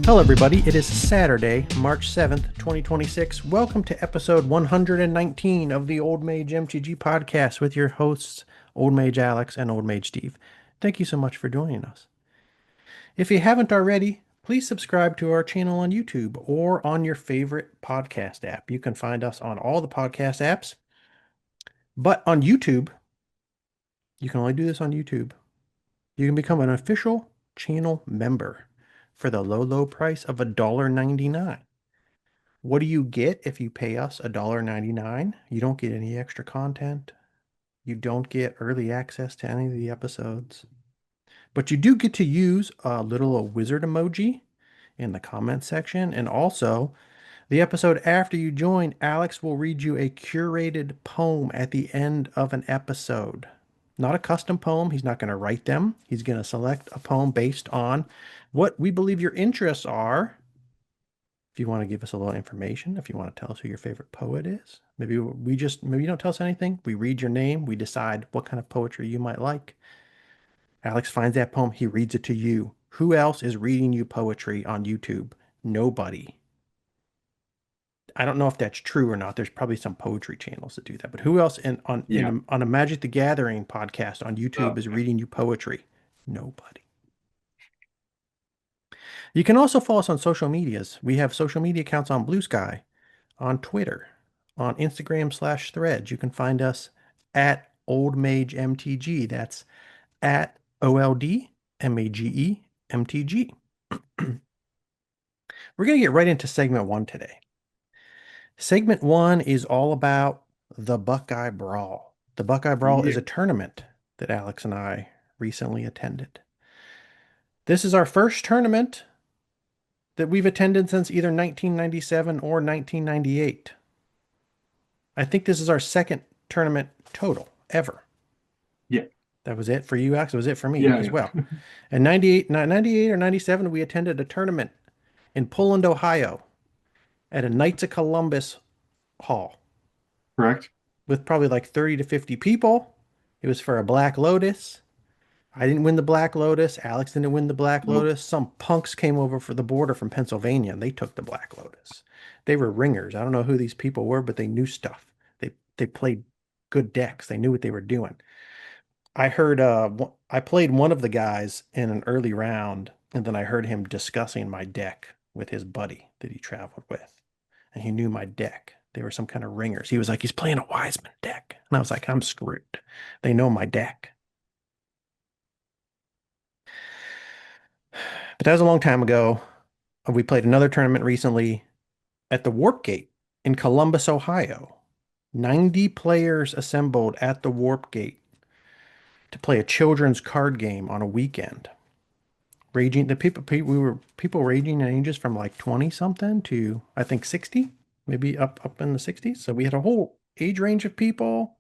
Hello, everybody. It is Saturday, March 7th, 2026. Welcome to episode 119 of the Old Mage MTG podcast with your hosts, Old Mage Alex and Old Mage Steve. Thank you so much for joining us. If you haven't already, please subscribe to our channel on YouTube or on your favorite podcast app. You can find us on all the podcast apps, but on YouTube, you can only do this on YouTube. You can become an official channel member for the low, low price of $1.99. What do you get if you pay us $1.99? You don't get any extra content. You don't get early access to any of the episodes. But you do get to use a little wizard emoji in the comment section. And also, the episode after you join, Alex will read you a curated poem at the end of an episode. Not a custom poem. He's not going to write them. He's going to select a poem based on what we believe your interests are. If you want to give us a little information, if you want to tell us who your favorite poet is, maybe you don't tell us anything. We read your name. We decide what kind of poetry you might like. Alex finds that poem. He reads it to you. Who else is reading you poetry on YouTube? Nobody. I don't know if that's true or not. There's probably some poetry channels that do that. But who else on a Magic the Gathering podcast on YouTube is reading you poetry? Nobody. You can also follow us on social medias. We have social media accounts on Blue Sky, on Twitter, on Instagram/Threads. You can find us at Old Mage MTG. That's at OLDMAGE We're going to get right into segment one today. Segment one is all about the Buckeye Brawl. The Buckeye Brawl is a tournament that Alex and I recently attended. This is our first tournament that we've attended since either 1997 or 1998. I think this is our second tournament total ever. Yeah. That was it for you, Alex. It was it for me as well. In 98 or 97, we attended a tournament in Poland, Ohio at a Knights of Columbus hall. Correct. With probably like 30 to 50 people. It was for a Black Lotus. I didn't win the Black Lotus. Alex didn't win the Black Lotus. Some punks came over for the border from Pennsylvania and they took the Black Lotus. They were ringers. I don't know who these people were, but they knew stuff. They played good decks. They knew what they were doing. I heard I played one of the guys in an early round, and then I heard him discussing my deck with his buddy that he traveled with. And he knew my deck. They were some kind of ringers. He was like, he's playing a Wiseman deck. And I was like, I'm screwed. They know my deck. But that was a long time ago. We played another tournament recently at the Warp Gate in Columbus, Ohio. 90 players assembled at the Warp Gate to play a children's card game on a weekend. Ranging people ranging in ages from like 20 something to I think 60, maybe up in the 60s. So we had a whole age range of people.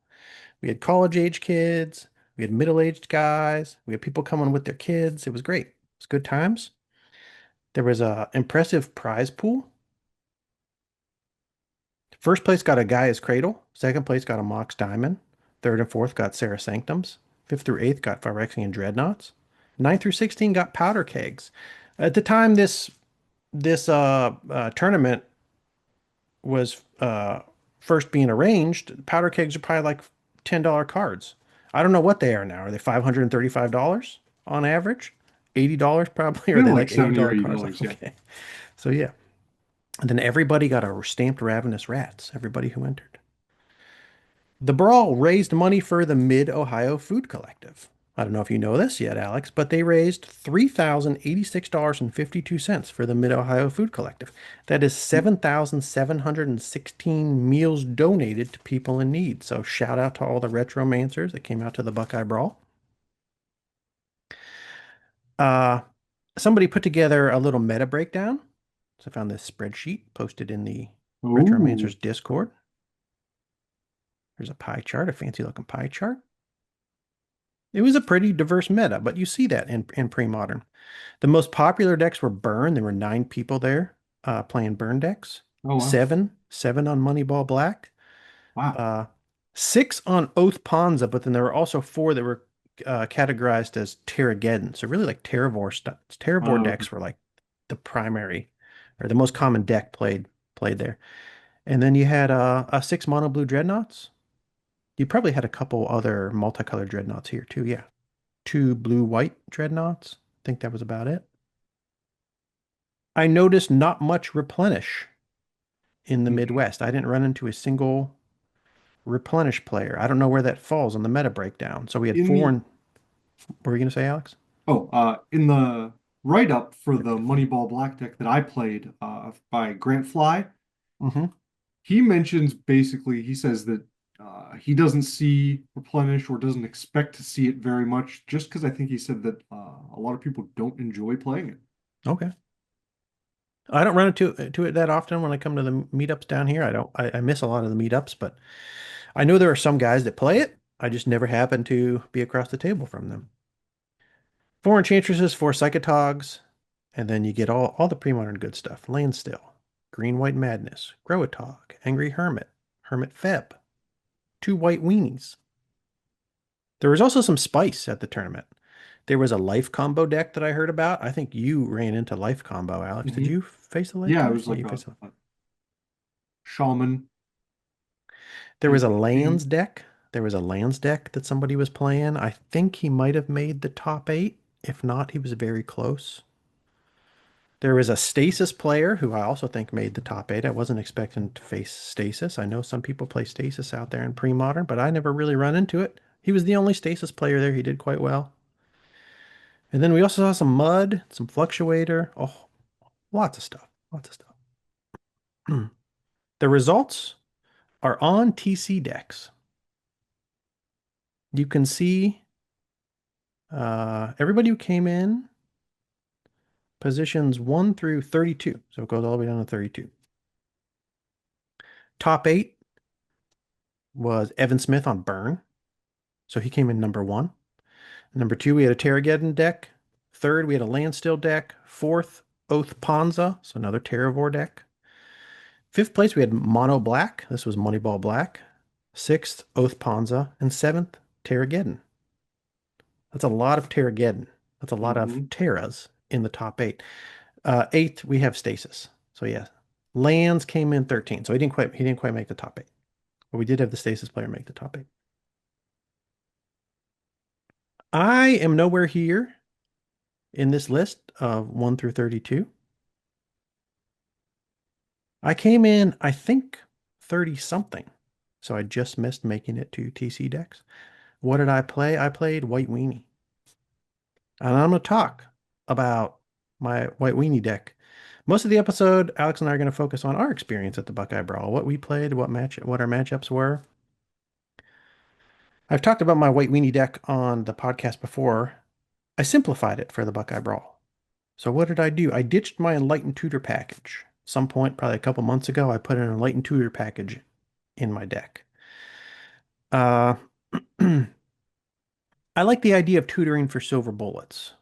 We had college age kids, we had middle-aged guys, we had people coming with their kids. It was great. It was good times. There was a impressive prize pool. First place got a Gaia's Cradle. Second place got a Mox Diamond. Third and fourth got Sarah Sanctums. Fifth through eighth got Phyrexian Dreadnoughts. 9 through 16 got Powder Kegs. At the time this tournament was first being arranged, Powder Kegs are probably like $10 cards. I don't know what they are now. Are they $535 on average? $80 probably? Or are they like $80 cards? Yeah. Okay. So yeah. And then everybody got a stamped Ravenous Rats, everybody who entered. The Brawl raised money for the Mid-Ohio Food Collective. I don't know if you know this yet, Alex, but they raised $3,086.52 for the Mid-Ohio Food Collective. That is 7,716 meals donated to people in need. So shout out to all the Retromancers that came out to the Buckeye Brawl. Somebody put together a little meta breakdown. So I found this spreadsheet posted in the Retromancers Discord. There's a pie chart, a fancy looking pie chart. It was a pretty diverse meta, but you see that in Premodern. The most popular decks were Burn. There were 9 people there playing Burn decks. Oh, wow. Seven on Moneyball Black. Wow. 6 on Oath Ponza, but then there were also 4 that were categorized as Terrageddon. So really like Terravore stuff. Terravore decks were like the primary or the most common deck played there. And then you had a six mono blue dreadnoughts. You probably had a couple other multicolored dreadnoughts here too. Yeah, two blue white dreadnoughts. I think that was about it. I noticed not much replenish in the Mhm. Midwest. I didn't run into a single replenish player. I don't know where that falls on the meta breakdown. So we had In four the and what were you gonna say, Alex? in the write-up for the Moneyball Black deck that I played by Grant Fly, Mm-hmm. he mentions basically he says that he doesn't see replenish or doesn't expect to see it very much, just because I think he said that a lot of people don't enjoy playing it. Okay. I don't run into it that often when I come to the meetups down here. I don't. I miss a lot of the meetups, but I know there are some guys that play it. I just never happen to be across the table from them. Four enchantresses, four psychotogs, and then you get all the pre-modern good stuff. Landstill, Green White Madness, Growatog, Angry Hermit, Hermit Feb, two White Weenies. There was also some spice at the tournament. There was a life combo deck that I heard about. I think you ran into life combo, Alex. Did Hmm. you face the life Yeah, it combo? was Yeah, like you faced it. a shaman There was and a king. lands deck. There was a lands deck that somebody was playing. I think he might have made the top eight. If not, he was very close. There was a stasis player who I also think made the top eight. I wasn't expecting to face stasis. I know some people play stasis out there in pre-modern, but I never really run into it. He was the only stasis player there. He did quite well. And then we also saw some mud, some fluctuator. Oh, lots of stuff. Lots of stuff. The results are on TC decks. You can see everybody who came in positions 1 through 32. So it goes all the way down to 32. Top eight was Evan Smith on Burn. So he came in number one. Number two, we had a Terrageddon deck. Third, we had a Landstill deck. Fourth, Oath Ponza, so another Terravore deck. Fifth place, we had Mono Black. This was Moneyball Black. Sixth, Oath Ponza. And seventh, Terrageddon. That's a lot of Terrageddon. That's a lot of Hmm. Terras in the top eight. Eighth, we have Stasis. So yeah, Lands came in 13. So he didn't quite make the top eight. But we did have the Stasis player make the top eight. I am nowhere here in this list of 1 through 32. I came in, I think, 30 something. So I just missed making it to TC decks. What did I play? I played White Weenie. And I'm going to talk about my White Weenie deck. Most of the episode, Alex and I are going to focus on our experience at the Buckeye Brawl, what we played, what our matchups were. I've talked about my White Weenie deck on the podcast before. I simplified it for the Buckeye Brawl. So what did I do? I ditched my Enlightened Tutor package. Some point, probably a couple months ago, I put an Enlightened Tutor package in my deck. Uh, I like the idea of tutoring for silver bullets,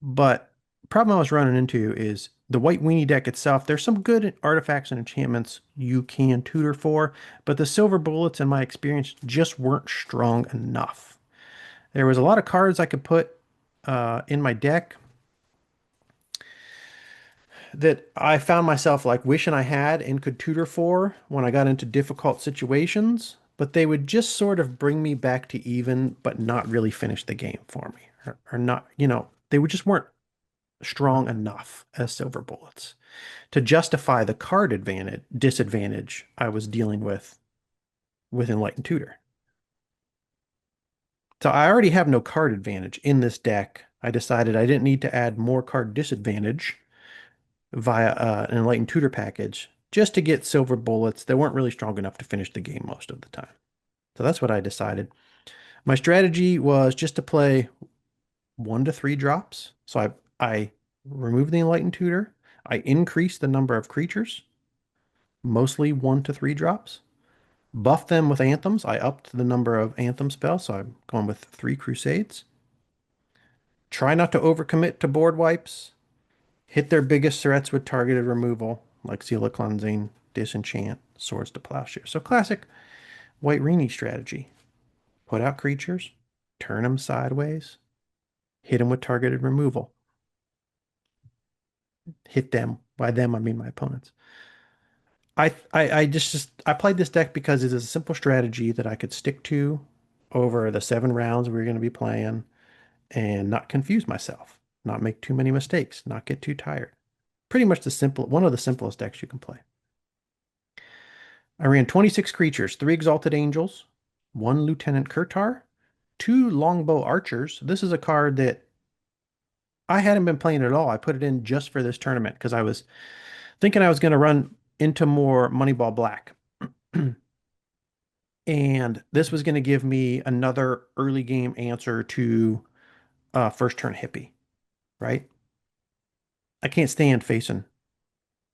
but the problem I was running into is the White Weenie deck itself. There's some good artifacts and enchantments you can tutor for, but the silver bullets, in my experience, just weren't strong enough. There was a lot of cards I could put in my deck that I found myself like wishing I had and could tutor for when I got into difficult situations, but they would just sort of bring me back to even, but not really finish the game for me, or not, they would just weren't strong enough as silver bullets to justify the card advantage disadvantage I was dealing with Enlightened Tutor. So I already have no card advantage in this deck. I decided I didn't need to add more card disadvantage via an Enlightened Tutor package just to get silver bullets that weren't really strong enough to finish the game most of the time. So that's what I decided. My strategy was just to play 1 to 3 drops. So I removed the Enlightened Tutor. I increased the number of creatures, mostly 1 to 3 drops. Buffed them with anthems. I upped the number of anthem spells, so I'm going with 3 Crusades. Try not to overcommit to board wipes. Hit their biggest threats with targeted removal, like Seal of Cleansing, Disenchant, Swords to Plowshare. So classic White Weenie strategy. Put out creatures, turn them sideways, hit them with targeted removal. hit them. By them, I mean my opponents. I played this deck because it is a simple strategy that I could stick to over the 7 rounds we are going to be playing and not confuse myself, not make too many mistakes, not get too tired. Pretty much one of the simplest decks you can play. I ran 26 creatures, 3 Exalted Angels, 1 Lieutenant Kurtar, 2 Longbow Archers. This is a card that I hadn't been playing at all. I put it in just for this tournament because I was thinking I was going to run into more Moneyball Black. And this was going to give me another early game answer to first turn hippie, right? I can't stand facing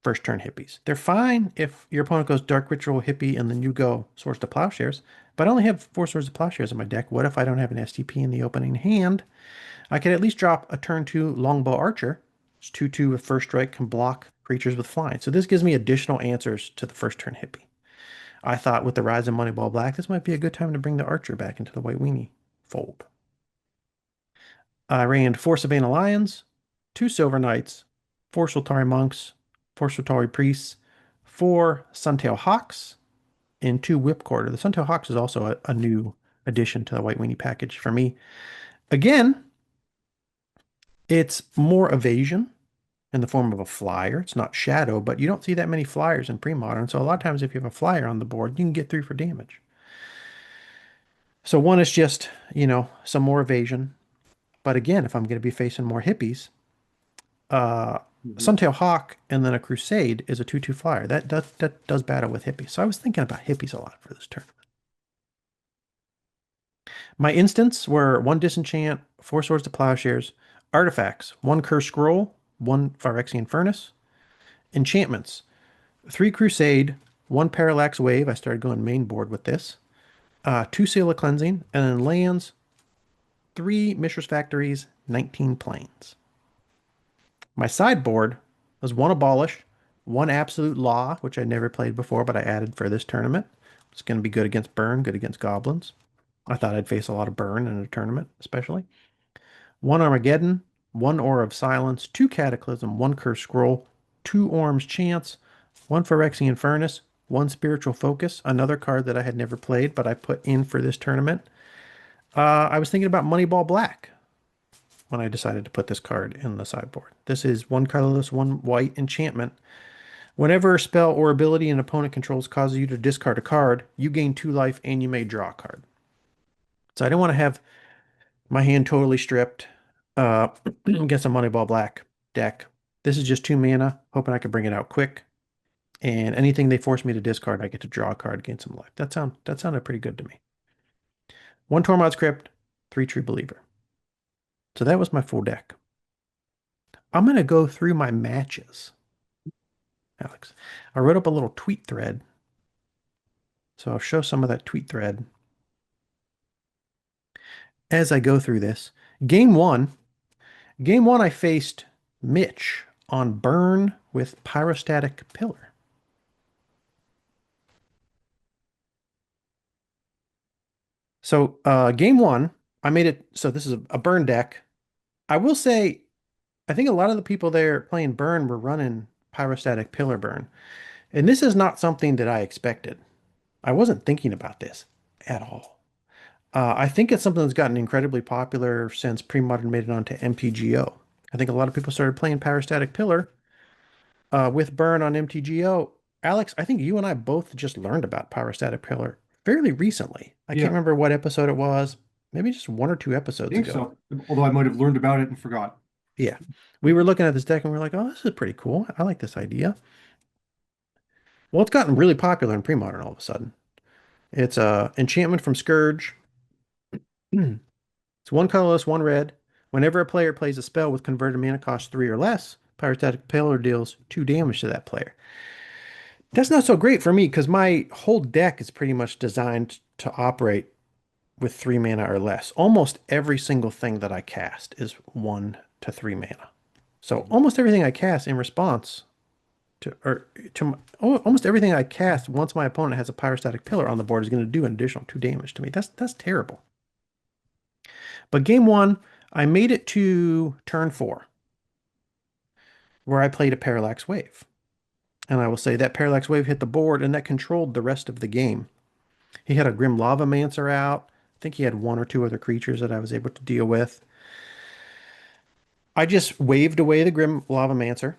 first turn hippies. They're fine if your opponent goes Dark Ritual hippie and then you go Swords to Plowshares. But I only have 4 Swords to Plowshares in my deck. What if I don't have an STP in the opening hand? I could at least drop a turn 2 Longbow Archer. It's 2/2 with first strike, can block creatures with flying. So this gives me additional answers to the first turn hippie. I thought with the rise of Moneyball Black, this might be a good time to bring the Archer back into the White Weenie fold. I ran 4 Savannah Lions, 2 Silver Knights, 4 Sultari Monks, 4 Sultari Priests, 4 Suntail Hawks, and 2 Whipcord. The Suntail Hawks is also a new addition to the White Weenie package for me. Again, it's more evasion in the form of a flyer. It's not shadow, but you don't see that many flyers in pre-modern. So a lot of times if you have a flyer on the board, you can get 3 for damage. So one is just, some more evasion. But again, if I'm going to be facing more hippies, uh, Mhm. Suntail Hawk and then a Crusade is a 2/2 flyer. That does battle with hippies. So I was thinking about hippies a lot for this turn. My instants were 1 Disenchant, 4 Swords to Plowshares, artifacts, 1 Cursed Scroll, 1 Phyrexian Furnace, enchantments, 3 Crusade, 1 Parallax Wave. I started going main board with this. 2 Seal of Cleansing, and then lands, 3 Mishra's Factories, 19 Plains. My sideboard was 1 Abolish, 1 Absolute Law, which I never played before, but I added for this tournament. It's going to be good against Burn, good against Goblins. I thought I'd face a lot of Burn in a tournament, especially. 1 Armageddon, 1 Aura of Silence, 2 Cataclysm, 1 Cursed Scroll, 2 Orm's Chance, 1 Phyrexian Furnace, 1 Spiritual Focus, another card that I had never played, but I put in for this tournament. I was thinking about Moneyball Black when I decided to put this card in the sideboard. This is 1 colorless, 1 white enchantment. Whenever a spell or ability an opponent controls causes you to discard a card, you gain 2 life and you may draw a card. So I didn't want to have my hand totally stripped uh, against a Moneyball Black deck. This is just 2 mana, hoping I could bring it out quick. And anything they force me to discard, I get to draw a card, gain some life. That sounded pretty good to me. 1 Tormod's Crypt, 3 True Believer. So that was my full deck. I'm going to go through my matches, Alex. I wrote up a little tweet thread. So I'll show some of that tweet thread as I go through this. Game one. Game one, I faced Mitch on Burn with Pyrostatic Pillar. So game one, I made it. So this is a Burn deck. I will say, I think a lot of the people there playing Burn were running Pyrostatic Pillar Burn. And this is not something that I expected. I wasn't thinking about this at all. I think it's something that's gotten incredibly popular since Premodern made it onto MTGO. I think a lot of people started playing Pyrostatic Pillar with Burn on MTGO. Alex, I think you and I both just learned about Pyrostatic Pillar fairly recently. I can't Yeah, remember what episode it was, maybe just 1 or 2 episodes I think ago. so. Although I might have learned about it and forgot. Yeah. We were looking at this deck and we are like, oh, this is pretty cool. I like this idea. Well, it's gotten really popular in Premodern all of a sudden. It's a enchantment from Scourge. It's 1 colorless, 1 red. Whenever a player plays a spell with converted mana cost 3 or less, Pyrostatic Pillar deals 2 damage to that player. That's not so great for me because my whole deck is pretty much designed to operate with 3 mana or less. Almost every single thing that I cast is 1 to 3 mana. So Mhm. almost everything I cast in response almost everything I cast once my opponent has a Pyrostatic Pillar on the board is going to do an additional 2 damage to me. That's terrible. But game one, I made it to turn 4. where I played a Parallax Wave. And I will say that Parallax Wave hit the board and that controlled the rest of the game. He had a Grim Lavamancer out. I think he had one or two other creatures that I was able to deal with. I just waved away the Grim Lavamancer,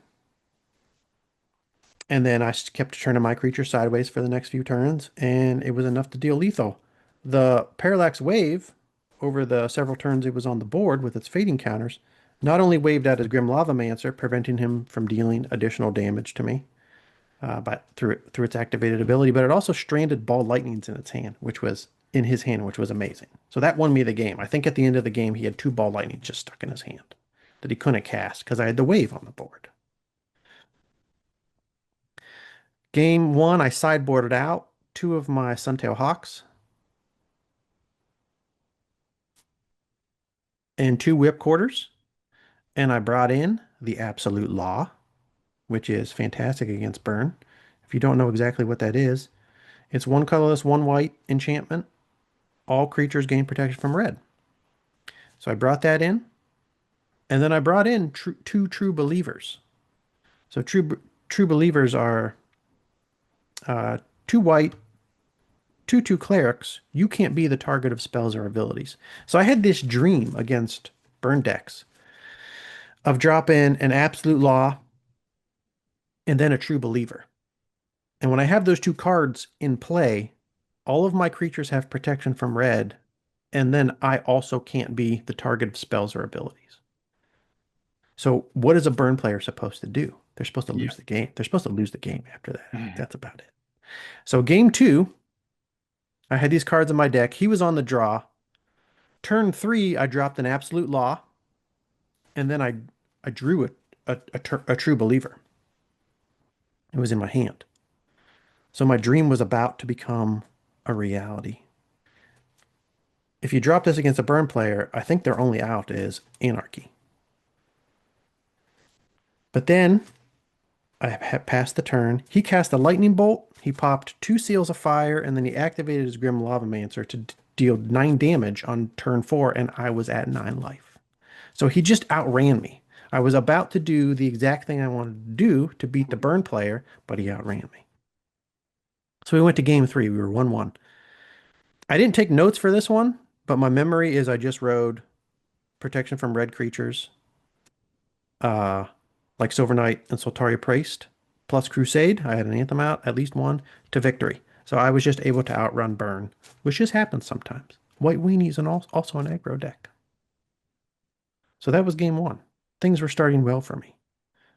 and then I kept turning my creature sideways for the next few turns, and it was enough to deal lethal. The Parallax Wave, over the several turns it was on the board with its fading counters, not only waved out his Grim Lavamancer, preventing him from dealing additional damage to me, but through its activated ability, but it also stranded Ball Lightnings in its hand, which was in his hand, which was amazing. So that won me the game. I think at the end of the game he had two Ball Lightnings just stuck in his hand that he couldn't cast because I had the wave on the board. Game one, I sideboarded out two of my Suntail Hawks and two Whip Quarters, and I brought in the Absolute Law, which is fantastic against burn. If you don't know exactly what that is, it's one colorless, one white enchantment. All creatures gain protection from red. So I brought that in, and then I brought in two True Believers. So True Believers are uh, two white, two clerics. You can't be the target of spells or abilities. So I had this dream against burn decks of dropping an Absolute Law and then a True Believer. And when I have those two cards in play, all of my creatures have protection from red, and then I also can't be the target of spells or abilities. So what is a burn player supposed to do? They're supposed to Yeah. lose the game. They're supposed to lose the game after that. Mhm. That's about it. So game two, I had these cards in my deck. He was on the draw. Turn three, I dropped an Absolute Law, and then I drew a True Believer. It was in my hand. So my dream was about to become a reality. If you drop this against a burn player, I think their only out is Anarchy. But then I had passed the turn. He cast a lightning bolt. He popped two Seals of Fire, and then he activated his Grim Lavamancer to deal 9 damage on turn 4, and I was at 9 life. So he just outran me. I was about to do the exact thing I wanted to do to beat the burn player, but he outran me. So we went to game 3. We were 1-1. I didn't take notes for this one, but my memory is I just rode protection from red creatures, uh, like Silver Knight and Soltaria Priest, plus Crusade. I had an Anthem out, at least one, to victory. So I was just able to outrun burn, which just happens sometimes. White Weenie's also an aggro deck. So that was game 1. Things were starting well for me.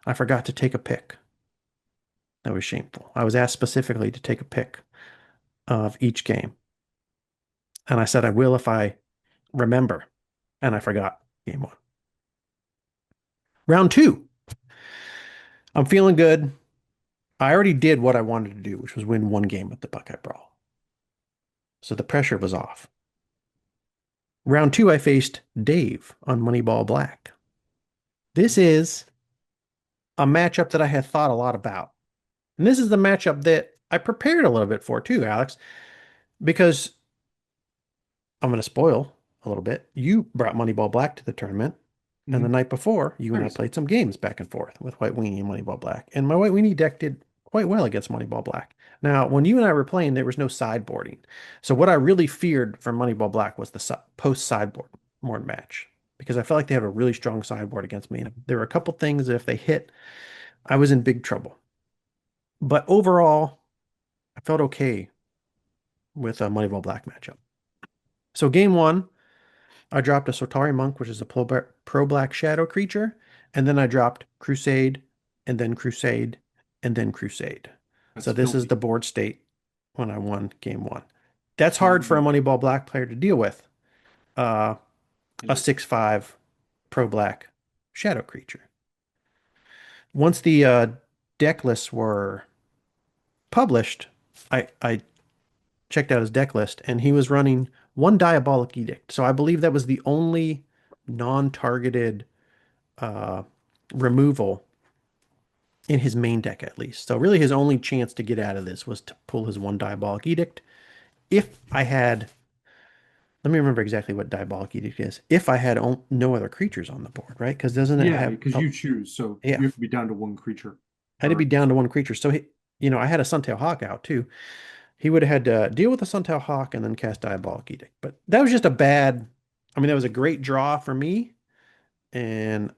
I forgot to take a pick. That was shameful. I was asked specifically to take a pick of each game. And I said I will if I remember. And I forgot game 1. Round 2. I'm feeling good. I already did what I wanted to do, which was win one game at the Buckeye Brawl. So the pressure was off. Round 2, I faced Dave on Moneyball Black. This is a matchup that I had thought a lot about. And this is the matchup that I prepared a little bit for too, Alex, because I'm going to spoil a little bit. You brought Moneyball Black to the tournament, and the Mhm. night before, you and I Nice. played some games back and forth with White Weenie and Moneyball Black. And my White Weenie deck did quite well against Moneyball Black. Now, when you and I were playing, there was no sideboarding. So what I really feared from Moneyball Black was the post sideboard more match because I felt like they had a really strong sideboard against me. And there were a couple things that if they hit, I was in big trouble. But overall, I felt okay with a Moneyball Black matchup. So game 1, I dropped a Sortari Monk, which is a pro black shadow creature, and then I dropped Crusade, and then Crusade, and then Crusade. That's So this is filthy. the board state when I won game 1. That's hard for a Um, Moneyball Black player to deal with. Uh, it a is. 6/5 pro black shadow creature. Once the deck lists were published, I checked out his deck list, and he was running one Diabolic Edict. So I believe that was the only non-targeted uh, removal in his main deck, at least. So really, his only chance to get out of this was to pull his one Diabolic Edict. If I had let me remember exactly what Diabolic Edict is. If I had no other creatures on the board, right? Because doesn't it Yeah, have? because Oh, you choose, so yeah, you have to be down to one creature. I had to be Or down to one creature. So I had a Suntail Hawk out too. He would have had to deal with the Suntail Hawk and then cast Diabolic Edict. But that was just a bad. I mean, that was a great draw for me, and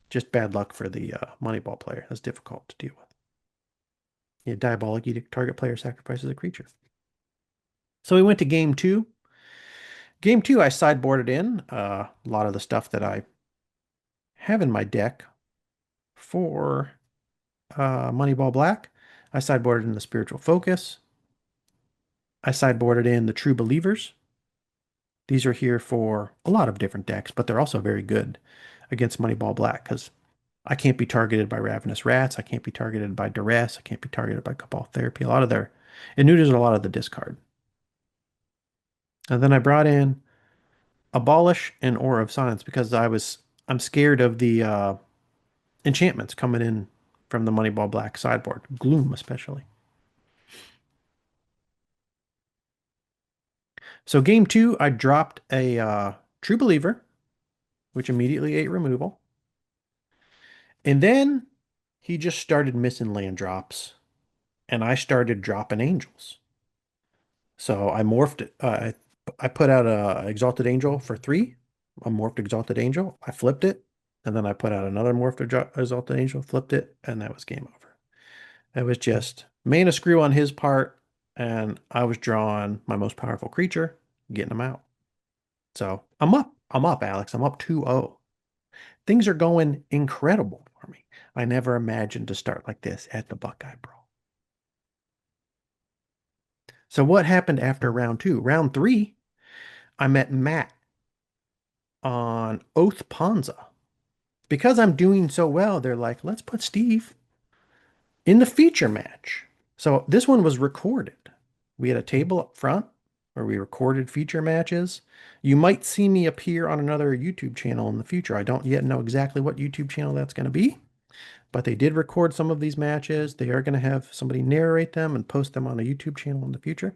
just bad luck for the Moneyball player. That's difficult to deal with. Yeah, Diabolic Edict. Target player sacrifices a creature. So we went to game two. Game two, I sideboarded in a lot of the stuff that I have in my deck for Moneyball Black. I sideboarded in the Spiritual Focus. I sideboarded in the True Believers. These are here for a lot of different decks, but they're also very good against Moneyball Black because I can't be targeted by Ravenous Rats. I can't be targeted by Duress. I can't be targeted by Cabal Therapy. It neuters a lot of the discard. And then I brought in Abolish and Aura of Silence because I'm scared of the enchantments coming in from the Moneyball Black sideboard, Gloom especially. So game two, I dropped a True Believer, which immediately ate removal. And then he just started missing land drops, and I started dropping angels. So I morphed it. I put out a Exalted Angel for 3, a morphed Exalted Angel. I flipped it, and then I put out another morphed Exalted Angel, flipped it, and that was game over. It was just mana screw on his part, and I was drawing my most powerful creature, getting him out. So I'm up. I'm up, Alex. I'm up 2-0. Things are going incredible for me. I never imagined to start like this at the Buckeye Brawl. So what happened after round two? Round three, I met Matt on Oath Ponza. Because I'm doing so well, they're like, let's put Steve in the feature match. So this one was recorded. We had a table up front where we recorded feature matches. You might see me appear on another YouTube channel in the future. I don't yet know exactly what YouTube channel that's going to be, but they did record some of these matches. They are going to have somebody narrate them and post them on a YouTube channel in the future.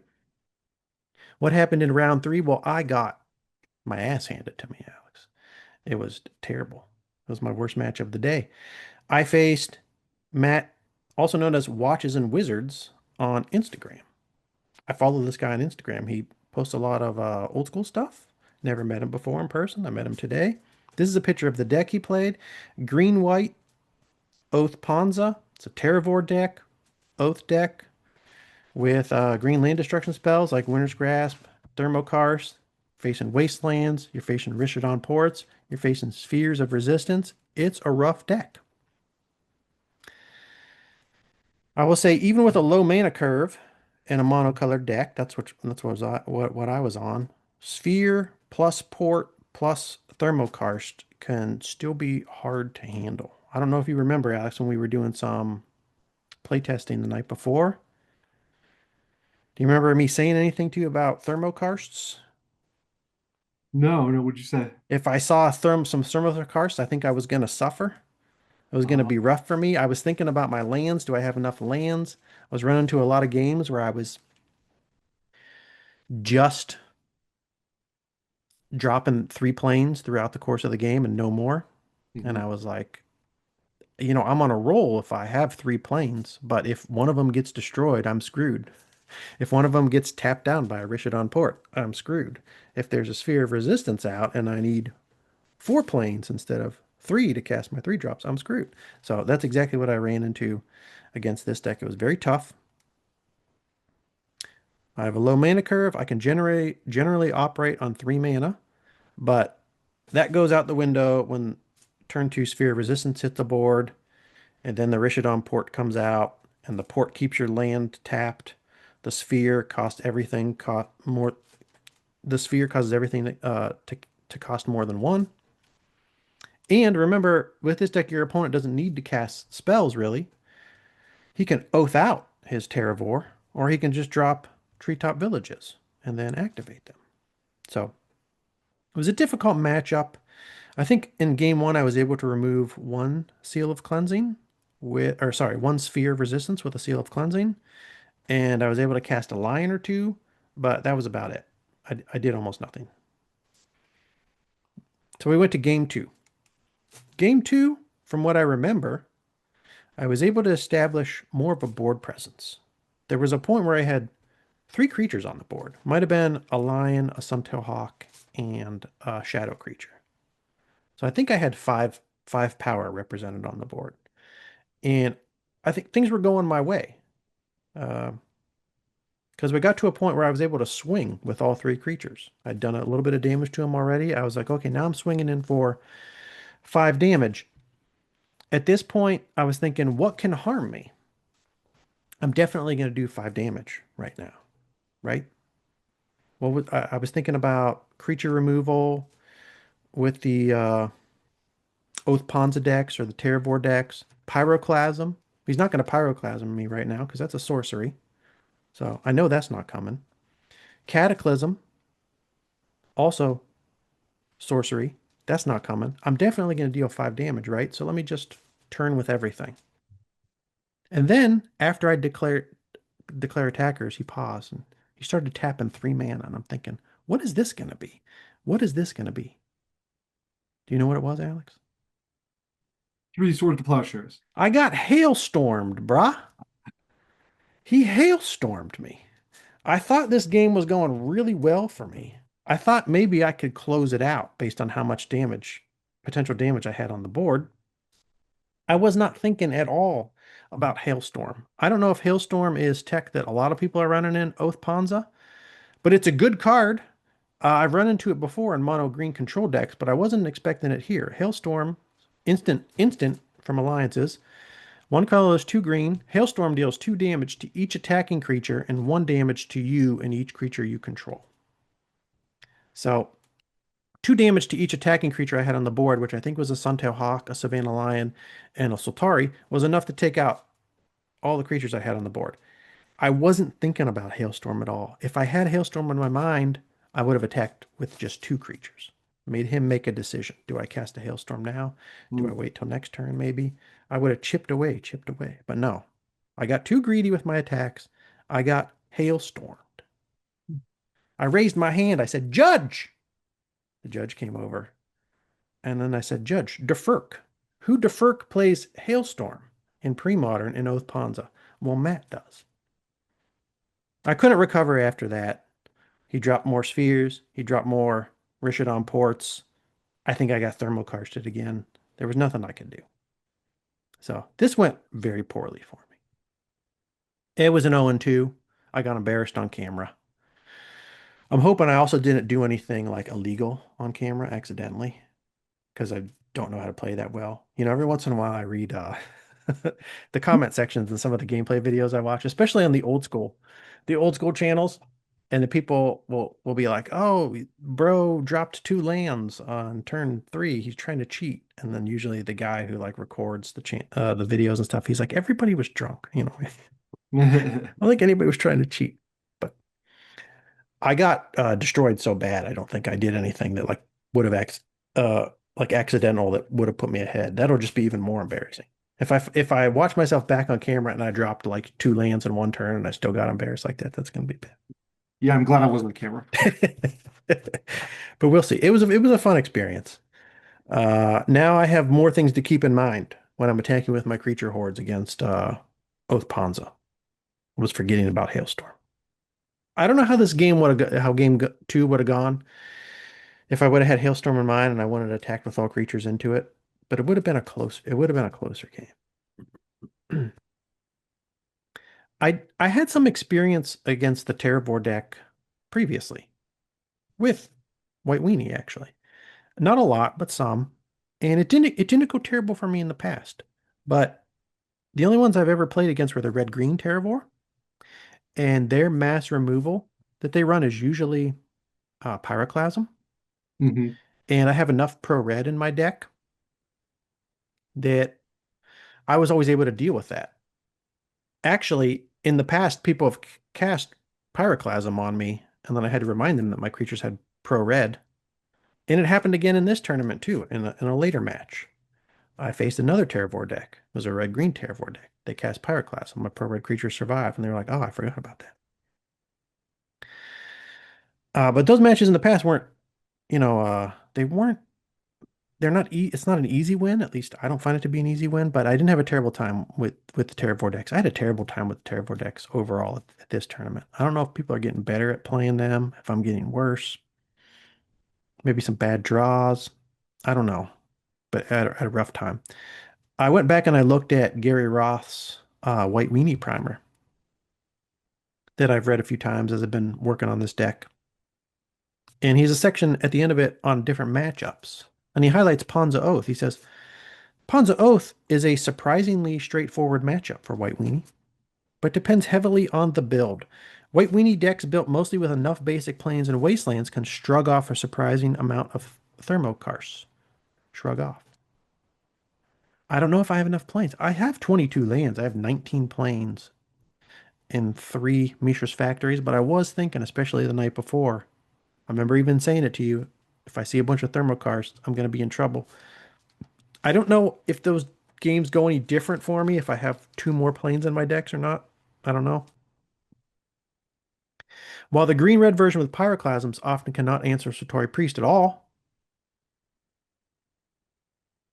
What happened in round three? Well, I got my ass handed to me, Alex. It was terrible. It was my worst match of the day. I faced Matt, also known as Watches and Wizards, on Instagram. I follow this guy on Instagram. He posts a lot of old school stuff. Never met him before in person. I met him today. This is a picture of the deck he played. Green White Oath Ponza. It's a Terravore deck, Oath deck with green land destruction spells like Winter's Grasp, Thermokarst. Facing Wastelands. You're facing Rishodon Ports. You're facing Spheres of Resistance. It's a rough deck. I will say, even with a low mana curve and a monocolored deck, what I was on. Sphere plus Port plus Thermokarst can still be hard to handle. I don't know if you remember, Alex, when we were doing some playtesting the night before. Do you remember me saying anything to you about Thermokarsts? no, no, what'd you say? If I saw some Thermokarsts, I think I was going to suffer. It was going to Uh, be rough for me. I was thinking about my lands. Do I have enough lands? I was running into a lot of games where I was just dropping 3 planes throughout the course of the game and no more. And I mhm. was like, I'm on a roll if I have 3 planes, but if one of them gets destroyed, I'm screwed. If one of them gets tapped down by a Rishodon Port, I'm screwed. If there's a Sphere of Resistance out and I need 4 planes instead of 3 to cast my 3 drops, I'm screwed. So that's exactly what I ran into against this deck. It was very tough. I have a low mana curve. I can generally operate on 3 mana, but that goes out the window when turn 2 Sphere of Resistance hits the board, and then the Rishodon Port comes out, and the port keeps your land tapped. The sphere costs everything cost more. The sphere causes everything to cost more than 1. And remember, with this deck, your opponent doesn't need to cast spells really. He can oath out his Terravore, or he can just drop Treetop Villages and then activate them. So it was a difficult matchup. I think in game one, I was able to remove 1 Seal of Cleansing or sorry, 1 Sphere of Resistance with a Seal of Cleansing. And I was able to cast a lion or two, but that was about it. I did almost nothing. So we went to game two. Game two, from what I remember, I was able to establish more of a board presence. There was a point where I had three creatures on the board. Might have been a lion, a suntail hawk, and a shadow creature. So I think I had five power represented on the board. And I think things were going my way. Because we got to a point where I was able to swing with all three creatures. I'd done a little bit of damage to them already. I was like, okay, now I'm swinging in for 5 damage. At this point, I was thinking, what can harm me? I'm definitely going to do 5 damage right now, right? I was thinking about creature removal with the Oath Ponza decks or the Terravor decks. Pyroclasm. He's not going to Pyroclasm me right now because that's a sorcery. So I know that's not coming. Cataclysm. Also sorcery. That's not coming. I'm definitely going to deal 5 damage, right? So let me just turn with everything. And then after I declare attackers, he paused and he started tapping 3 mana. And I'm thinking, what is this going to be? What is this going to be? Do you know what it was, Alex? Three Swords to Plowshares. I got hailstormed, brah. He hailstormed me. I thought this game was going really well for me. I thought maybe I could close it out based on how much potential damage I had on the board. I was not thinking at all about Hailstorm. I don't know if Hailstorm is tech that a lot of people are running in Oath Panza, but it's a good card. I've run into it before in mono green control decks, but I wasn't expecting it here. Hailstorm, instant from alliances. One color is 2 green. Hailstorm deals 2 damage to each attacking creature and 1 damage to you and each creature you control. So 2 damage to each attacking creature I had on the board, which I think was a Suntail Hawk, a Savannah Lion, and a Soltari, was enough to take out all the creatures I had on the board. I wasn't thinking about Hailstorm at all. If I had Hailstorm in my mind, I would have attacked with just 2 creatures. Made him make a decision. Do I cast a Hailstorm now? Do I Ooh. wait till next turn, maybe? I would have chipped away. But no. I got too greedy with my attacks. I got Hailstormed. I raised my hand. I said, Judge! The judge came over. And then I said, Judge, Defurk. Who Defurk plays Hailstorm in Premodern in Oath Panza? Well, Matt does. I couldn't recover after that. He dropped more spheres. He dropped more Rishodon ports. I think I got thermokarsted again. There was nothing I could do. So this went very poorly for me. It was an 0-2. I got embarrassed on camera. I'm hoping I also didn't do anything like illegal on camera accidentally because I don't know how to play that well. Every once in a while I read the comment sections in some of the gameplay videos I watch, especially on the old school channels, and the people will be like, "Oh, bro dropped 2 lands on turn 3. He's trying to cheat." And then usually the guy who like records the videos and stuff, he's like, "Everybody was drunk." I don't think anybody was trying to cheat, but I got destroyed so bad. I don't think I did anything that like would have like accidental that would have put me ahead. That'll just be even more embarrassing. If I watch myself back on camera and I dropped like 2 lands in one turn and I still got embarrassed like that, that's gonna be Yeah, I'm glad I wasn't on camera. bad. But we'll see. It was a fun experience. Now I have more things to keep in mind when I'm attacking with my creature hordes against Oath Panza. I was forgetting about Hailstorm. I don't know how this game would have how two would have gone if I would have had Hailstorm in mind and I wanted to attack with all creatures into it, but it would have been a closer game. I had some experience against the Terravor deck previously with White Weenie actually. Not a lot, but some. And it didn't go terrible for me in the past. But the only ones I've ever played against were the red green Terravor, and their mass removal that they run is usually Pyroclasm. Hmm. And I have enough pro red in my deck that I was always able to deal with that. Actually, in the past, people have cast Pyroclasm on me, and then I had to remind them that my creatures had pro red. And it happened again in this tournament too, in a later match. I faced another Terravor deck. It was a red-green Terravor deck. They cast Pyroclasm. My pro red creatures survived, and they were like, "Oh, I forgot about that." But those matches in the past weren't, they weren't, they're not, it's not an easy win. At least I don't find it to be an easy win, but I didn't have a terrible time with the Terravore decks. I had a terrible time with the Terravore decks overall at this tournament. I don't know if people are getting better at playing them, if I'm getting worse, maybe some bad draws. I don't know, but I had a rough time. I went back and I looked at Gary Roth's White Weenie primer that I've read a few times as I've been working on this deck. And he has a section at the end of it on different matchups. And he highlights Pawns of Oath. He says, Pawns of Oath is a surprisingly straightforward matchup for White Weenie, but depends heavily on the build. White Weenie decks built mostly with enough basic planes and wastelands can shrug off a surprising amount of thermokarst. Shrug off. I don't know if I have enough planes. I have 22 lands. I have 19 planes in 3 Mishra's factories, but I was thinking, especially the night before, I remember even saying it to you, if I see a bunch of thermokarst, I'm going to be in trouble. I don't know if those games go any different for me if I have 2 more planes in my decks or not. I don't know. While the green-red version with pyroclasms often cannot answer Satori Priest at all,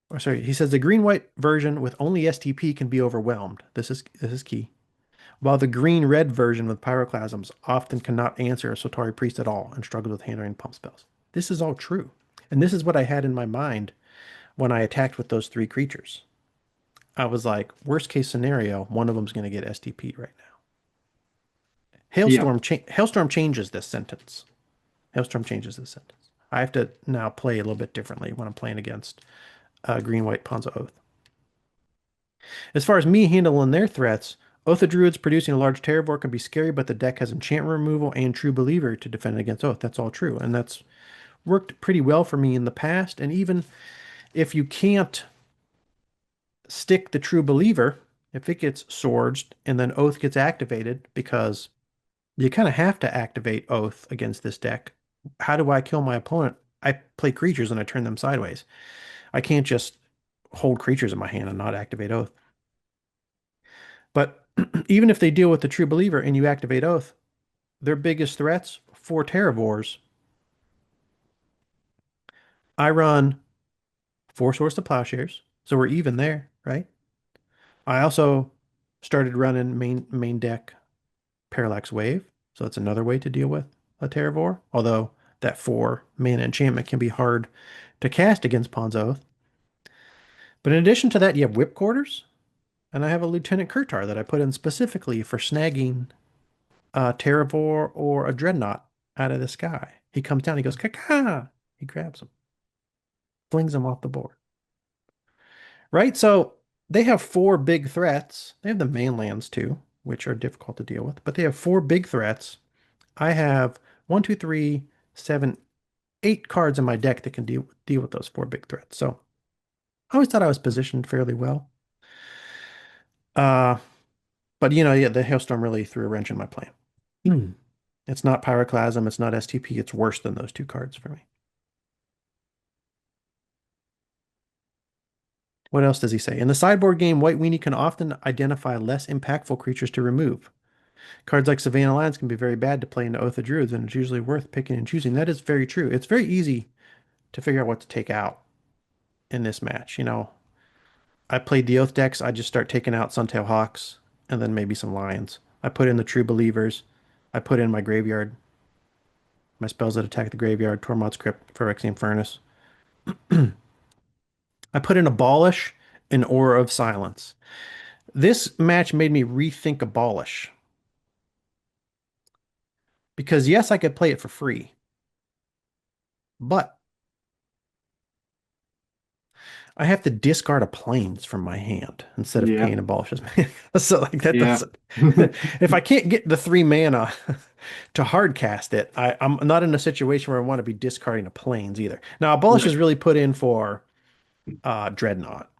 or sorry, he says the green-white version with only STP can be overwhelmed. This is key. While the green-red version with pyroclasms often cannot answer a Satori Priest at all and struggles with hand-rain pump spells. This is all true. And this is what I had in my mind when I attacked with those 3 creatures. I was like, worst case scenario, one of them's going to get STP right now. Yeah. Hailstorm changes this sentence. Hailstorm changes this sentence. I have to now play a little bit differently when I'm playing against green-white Ponza Oath. As far as me handling their threats, Oath of Druids producing a large Terravore can be scary, but the deck has enchantment removal and True Believer to defend against Oath. That's all true. And that's worked pretty well for me in the past. And even if you can't stick the True Believer, if it gets swords and then Oath gets activated, because you kind of have to activate Oath against this deck. How do I kill my opponent? I play creatures and I turn them sideways. I can't just hold creatures in my hand and not activate Oath. But even if they deal with the True Believer and you activate Oath, their biggest threats for Terravores, I run 4 Swords to Plowshares, so we're even there, right? I also started running main deck Parallax Wave, so that's another way to deal with a Terravore, although that 4 mana enchantment can be hard to cast against Pawn's Oath. But in addition to that, you have Whip Quarters, and I have a Lieutenant Kurtar that I put in specifically for snagging a Terravore or a Dreadnought out of the sky. He comes down, he goes, Kaka! He grabs him, flings him off the board. Right? So they have 4 big threats. They have the mainlands too, which are difficult to deal with, but they have 4 big threats. I have 1, 2, 3, 7, 8 cards in my deck that can deal with those 4 big threats. So I always thought I was positioned fairly well. Uh, but yeah, the hailstorm really threw a wrench in my plan. Mm. It's not Pyroclasm, it's not STP, it's worse than those 2 cards for me. What else does he say? In the sideboard game, White Weenie can often identify less impactful creatures to remove. Cards like Savannah Lions can be very bad to play into Oath of Druids, and it's usually worth picking and choosing. That is very true. It's very easy to figure out what to take out in this match. I played the Oath decks. I just start taking out Suntail Hawks and then maybe some Lions. I put in the True Believers. I put in my graveyard, my spells that attack the graveyard, Tormod's Crypt, Phyrexian Furnace. I put in Abolish and Aura of Silence. This match made me rethink Abolish. Because yes, I could play it for free, but I have to discard a planes from my hand instead of Yeah. paying Abolishes. So like that Yeah. doesn't. If I can't get the 3 mana to hard cast it, I'm not in a situation where I want to be discarding a planes either. Now, Abolish is Right. really put in for Dreadnought,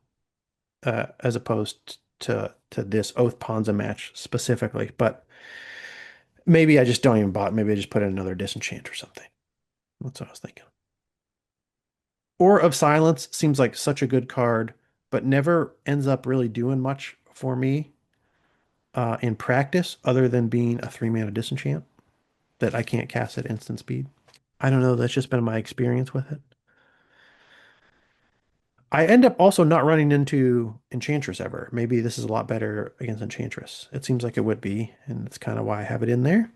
as opposed to this Oath Ponza match specifically. But maybe I just don't even bother. Maybe I just put in another disenchant or something. That's what I was thinking. Aura of Silence seems like such a good card, but never ends up really doing much for me in practice other than being a 3 mana disenchant. that I can't cast at instant speed. I don't know. That's just been my experience with it. I end up also not running into Enchantress ever. Maybe this is a lot better against Enchantress. It seems like it would be, and it's kind of why I have it in there.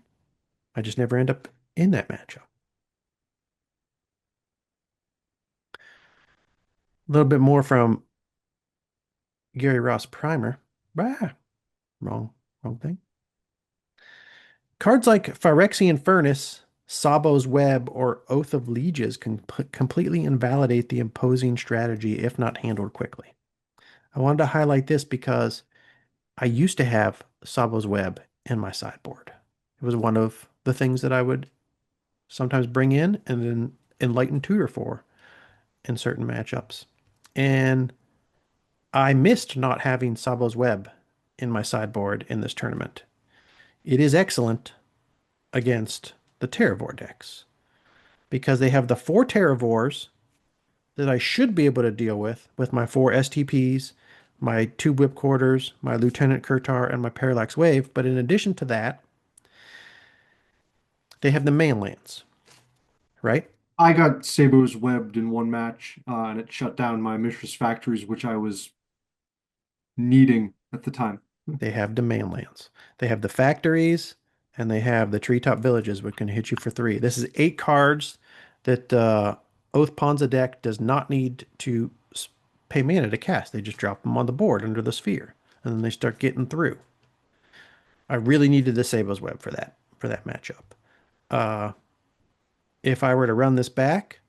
I just never end up in that matchup. A little bit more from Gary Ross Primer. Bah, wrong, wrong thing. Cards like Phyrexian Furnace, Sabo's Web, or Oath of Lieges can completely invalidate the imposing strategy if not handled quickly. I wanted to highlight this because I used to have Sabo's Web in my sideboard. It was one of the things that I would sometimes bring in and then Enlighten Tutor for in certain matchups. And I missed not having Sabo's Web in my sideboard in this tournament. It is excellent against the Terravore decks because they have the four Terravores that I should be able to deal with my four STPs, my two Whip Quarters, my Lieutenant Kurtar, and my Parallax Wave. But in addition to that, they have the manlands, right? I got Sabo's webbed in one match, and it shut down my Mishra's Factories, which I was needing at the time. They have the manlands. They have the factories, and they have the treetop villages, which can hit you for three. This is 8 cards that Oath Ponza deck does not need to pay mana to cast. They just drop them on the board under the sphere, and then they start getting through. I really needed the Sabo's Web for that matchup. Uh, if I were to run this back,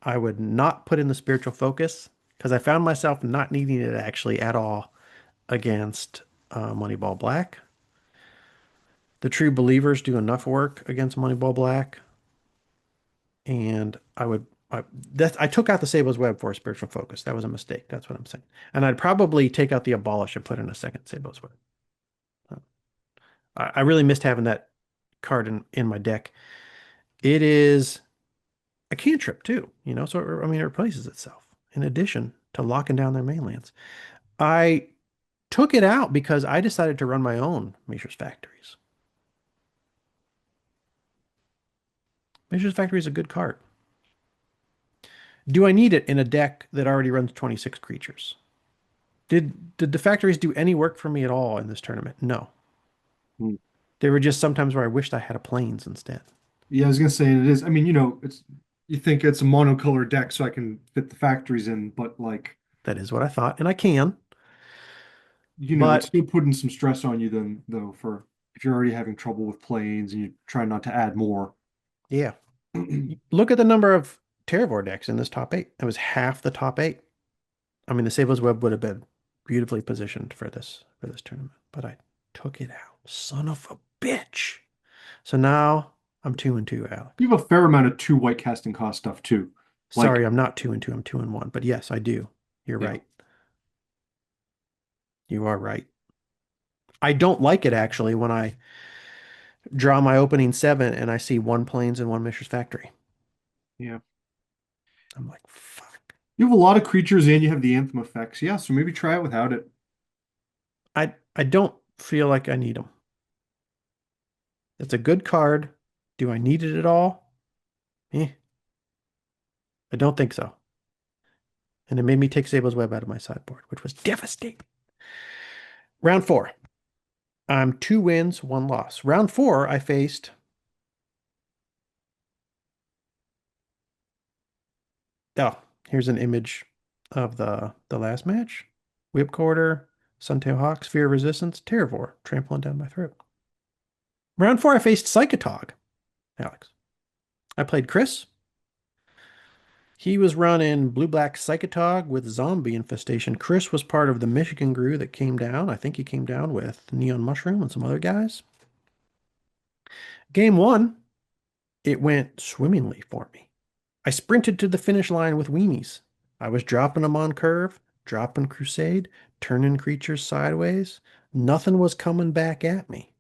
I would not put in the spiritual focus because I found myself not needing it actually at all against Moneyball Black. The True Believers do enough work against Moneyball Black, and I took out the Sable's Web for a spiritual focus. That was a mistake. That's what I'm saying. And I'd probably take out the Abolish and put in a second Sable's Web. I really missed having that card in my deck. It is a cantrip too, so I mean it replaces itself in addition to locking down their mainlands. I took it out because I decided to run my own Mishra's Factories. Mishra's Factory is a good card. Do I need it in a deck that already runs 26 creatures? Did the factories do any work for me at all in this tournament? No. Hmm. There were just sometimes where I wished I had a plains instead. Yeah, I was gonna say it is. I mean, it's you think it's a monocolor deck, so I can fit the factories in, but like, That is what I thought, and I can. it's But still putting some stress on you then, though, for if you're already having trouble with planes and you're trying not to add more. yeah, look at the number of Terravore decks in this top eight. It was half the top eight. I mean, the Sable's Web would have been beautifully positioned for this tournament, but I took it out. Son of a bitch. So now I'm 2-2, Alex. You have a fair amount of two white casting cost stuff too. Like, Sorry, I'm not 2-2. I'm 2-1. But yes, I do. You're yeah, right. You are right. I don't like it actually when I draw my opening 7 and I see one plains and one Mishra's Factory. yeah. I'm like, fuck. You have a lot of creatures and you have the anthem effects. Yeah, so maybe try it without it. I don't feel like I need them. It's a good card. Do I need it at all? Eh, I don't think so. And it made me take Sable's Web out of my sideboard, which was devastating. Round 4. I'm 2 wins, 1 loss. Round 4, I faced. Oh, here's an image of the last match. Whip Quarter, Suntail Hawk, Sphere of Resistance, Terravore, trampling down my throat. Round 4, I faced Psychotog, Alex. I played Chris. He was running blue-black Psychotog with zombie infestation. Chris was part of the Michigan Brew that came down. I think he came down with Neon Mushroom and some other guys. Game 1, it went swimmingly for me. I sprinted to the finish line with weenies. I was dropping them on curve, dropping Crusade, turning creatures sideways. Nothing was coming back at me.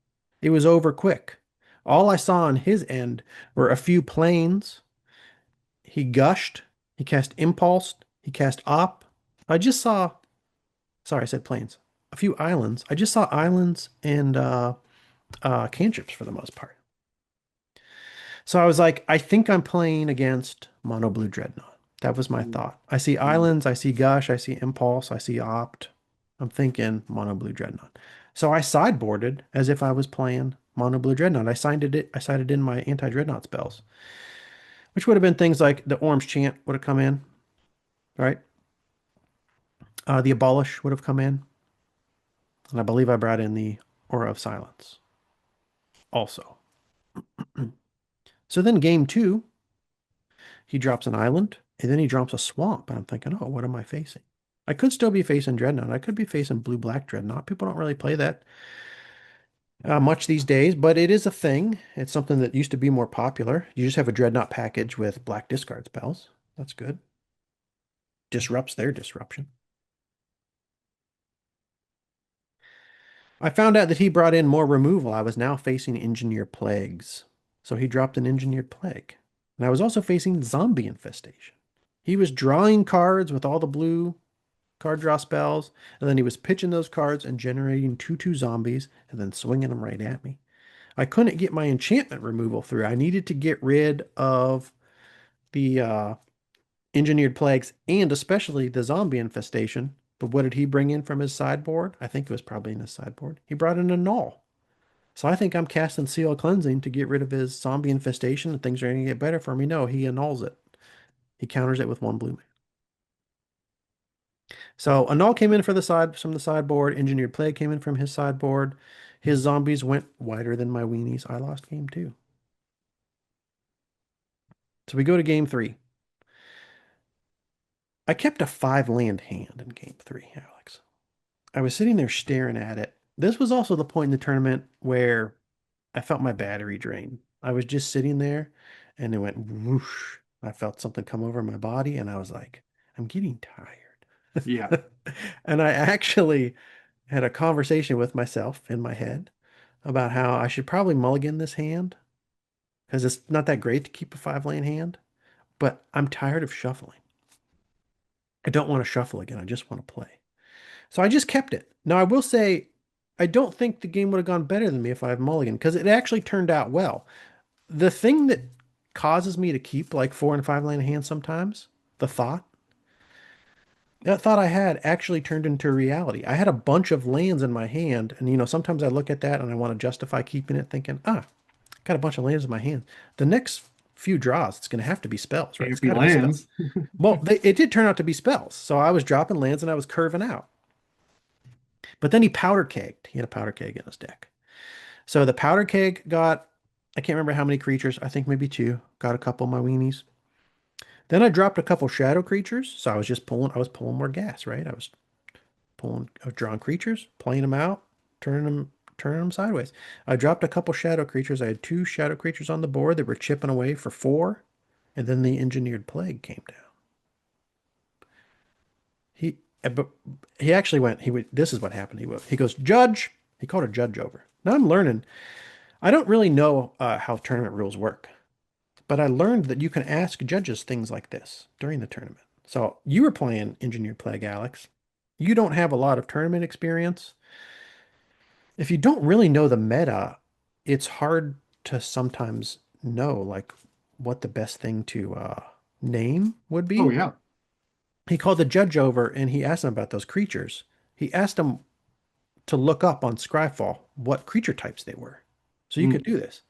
It was over quick. All I saw on his end were a few planes. He gushed. He cast Impulse. He cast Op. I just saw, sorry, I said planes. A few islands. I just saw islands and cantrips for the most part. So I was like, I think I'm playing against Mono Blue Dreadnought. That was my Mm, thought. I see mm. Islands, I see Gush, I see Impulse, I see Opt. I'm thinking Mono Blue Dreadnought. So I sideboarded as if I was playing Mono Blue Dreadnought. I sided in my anti-Dreadnought spells, which would have been things like the Orange Chant would have come in, right? The Abolish would have come in, and I believe I brought in the Aura of Silence also. So then game two, he drops an island, and then he drops a swamp. And I'm thinking, oh, what am I facing? I could still be facing Dreadnought. I could be facing blue-black Dreadnought. People don't really play that much these days, but it is a thing. It's something that used to be more popular. You just have a Dreadnought package with black discard spells. That's good. Disrupts their disruption. I found out that he brought in more removal. I was now facing Engineered Plagues. So he dropped an Engineered Plague. And I was also facing Zombie Infestation. He was drawing cards with all the blue card draw spells, and then he was pitching those cards and generating 2/2 zombies and then swinging them right at me. I couldn't get my enchantment removal through. I needed to get rid of the engineered plagues and especially the zombie infestation. But what did he bring in from his sideboard? I think it was probably in his sideboard. He brought in a null. So I think I'm casting Seal Cleansing to get rid of his zombie infestation and things are going to get better for me. No, he annuls it. He counters it with one blue. So Annull came in for the side from the sideboard. Engineered Plague came in from his sideboard. His zombies went wider than my weenies. I lost game two. So we go to game three. I kept a 5 land hand in game three, Alex. I was sitting there staring at it. This was also the point in the tournament where I felt my battery drain. I was just sitting there and it went whoosh. I felt something come over my body and I was like, I'm getting Yeah. tired. And I actually had a conversation with myself in my head about how I should probably mulligan this hand because it's not that great to keep a 5 lane hand, but I'm tired of shuffling. I don't want to shuffle again. I just want to play. So I just kept it. Now, I will say, I don't think the game would have gone better than me if I had mulligan because it actually turned out well. The thing that causes me to keep like 4 and 5 lane hands sometimes, the thought, that thought I had actually turned into reality. I had a bunch of lands in my hand, and sometimes I look at that and I want to justify keeping it, thinking, got a bunch of lands in my hand. The next few draws, it's going to have to be spells, right? It's Can't be got to be spells. lands. Well, it did turn out to be spells. So I was dropping lands and I was curving out. But then he powder kegged. He had a powder keg in his deck. So the powder keg got, I can't remember how many creatures. I think maybe two. Got a couple of my weenies. Then I dropped a couple shadow creatures. So I was pulling more gas, right? I was drawing creatures, playing them out, turning them sideways. I dropped a couple shadow creatures. I had 2 shadow creatures on the board that were chipping away for 4, and then the engineered plague came down. But he actually went. This is what happened. He goes, Judge. He called a judge over. Now I'm learning. I don't really know how tournament rules work, but I learned that you can ask judges things like this during the tournament. So you were playing engineered plague, Alex. You don't have a lot of tournament experience. If you don't really know the meta, it's hard to sometimes know like what the best thing to name would Oh be. yeah. He called the judge over and he asked him about those creatures. He asked him to look up on Scryfall what creature types they were. So you could Mm. do this.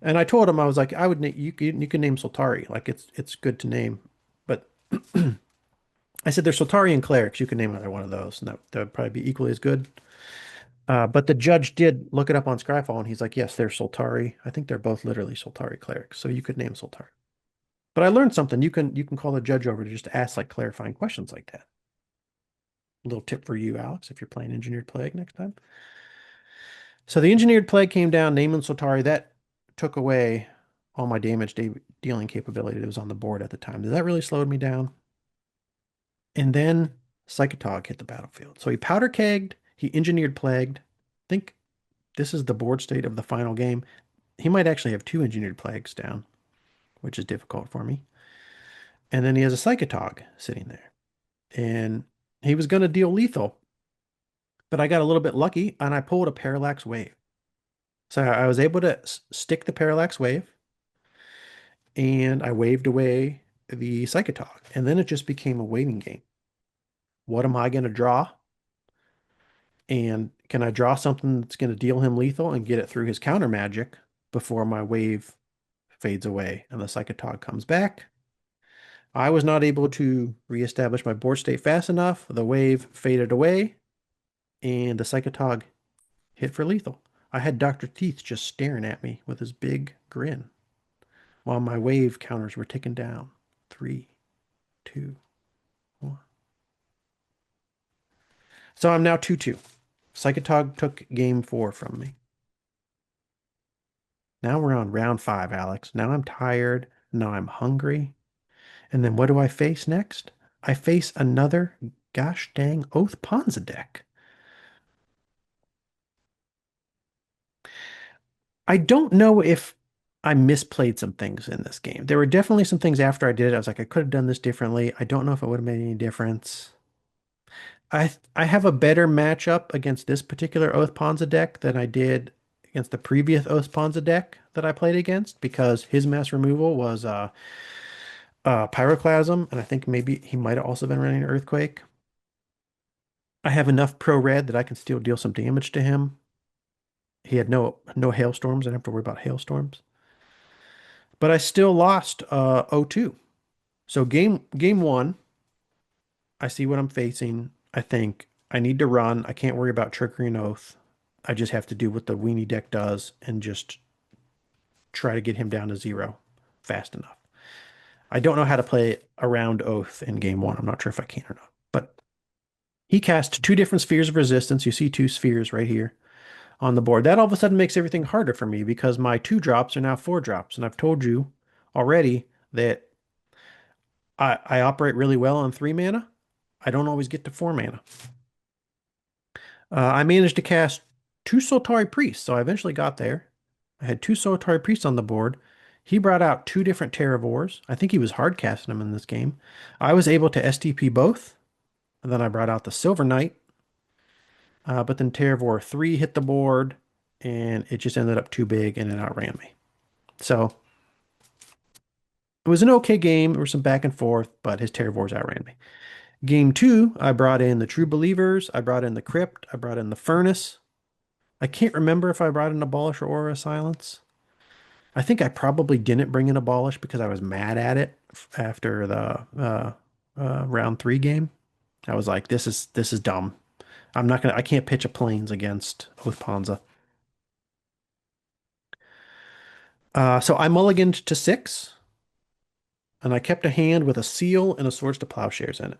And I told him I was like, you can name Soltari. Like it's good to name. But I said there's Soltari and clerics. You can name either one of those, and that would probably be equally as good. But the judge did look it up on Scryfall, and he's like, yes, they're Soltari. I think they're both literally Soltari clerics, so you could name Soltari. But I learned something. You can call the judge over to just ask like clarifying questions like that. A little tip for you, Alex, if you're playing Engineered Plague next time. So the Engineered Plague came down, naming Soltari. That took away all my dealing capability that was on the board at the time. Did that really slowed me down? And then Psychotog hit the battlefield. So he powder kegged, he engineered plagued. I think this is the board state of the final game. He might actually have 2 engineered plagues down, which is difficult for me. And then he has a Psychotog sitting there. And he was going to deal lethal, but I got a little bit lucky and I pulled a Parallax Wave. So I was able to stick the Parallax Wave. and I waved away the Psychotog. And then it just became a waiting game. What am I going to draw? And can I draw something that's going to deal him lethal and get it through his counter magic before my wave fades away and the Psychotog comes back? I was not able to reestablish my board state fast enough. The wave faded away, and the Psychotog hit for lethal. I had Dr. Teeth just staring at me with his big grin while my wave counters were ticking down. 3, 2, 1. So I'm now 2-2. Psychotog took game 4 from me. Now we're on round 5, Alex. Now I'm tired. Now I'm hungry. And then what do I face next? I face another gosh dang Oath Ponza deck. I don't know if I misplayed some things in this game. There were definitely some things after I did it. I was like, I could have done this differently. I don't know if it would have made any difference. I have a better matchup against this particular Oath Ponza deck than I did against the previous Oath Ponza deck that I played against because his mass removal was Pyroclasm, and I think maybe he might have also been running Earthquake. I have enough pro red that I can still deal some damage to him. He had no hailstorms. I don't have to worry about hailstorms. But I still lost 0-2. So game 1, I see what I'm facing. I think I need to run. I can't worry about Trickery and Oath. I just have to do what the Weenie deck does and just try to get him down to 0 fast enough. I don't know how to play around Oath in game 1. I'm not sure if I can or not. But he cast 2 different spheres of resistance. You see 2 spheres right here on the board. That all of a sudden makes everything harder for me because my 2 drops are now 4 drops. And I've told you already that I operate really well on 3 mana. I don't always get to 4 mana. I managed to cast 2 Soltari Priests, so I eventually got there. I had 2 Soltari Priests on the board. He brought out 2 different Terravors. I think he was hard casting them in this game. I was able to STP both. And then I brought out the Silver Knight. But then Terravor 3 hit the board, and it just ended up too big, and it outran me. So it was an okay game. There was some back and forth, but his Terravors outran me. Game 2, I brought in the True Believers. I brought in the Crypt. I brought in the Furnace. I can't remember if I brought in Abolish or Aura of Silence. I think I probably didn't bring in Abolish because I was mad at it after the round 3 game. I was like, this is dumb. I can't pitch a planes against Oath Ponza. So I mulliganed to 6, and I kept a hand with a Seal and a Swords to Plowshares in it.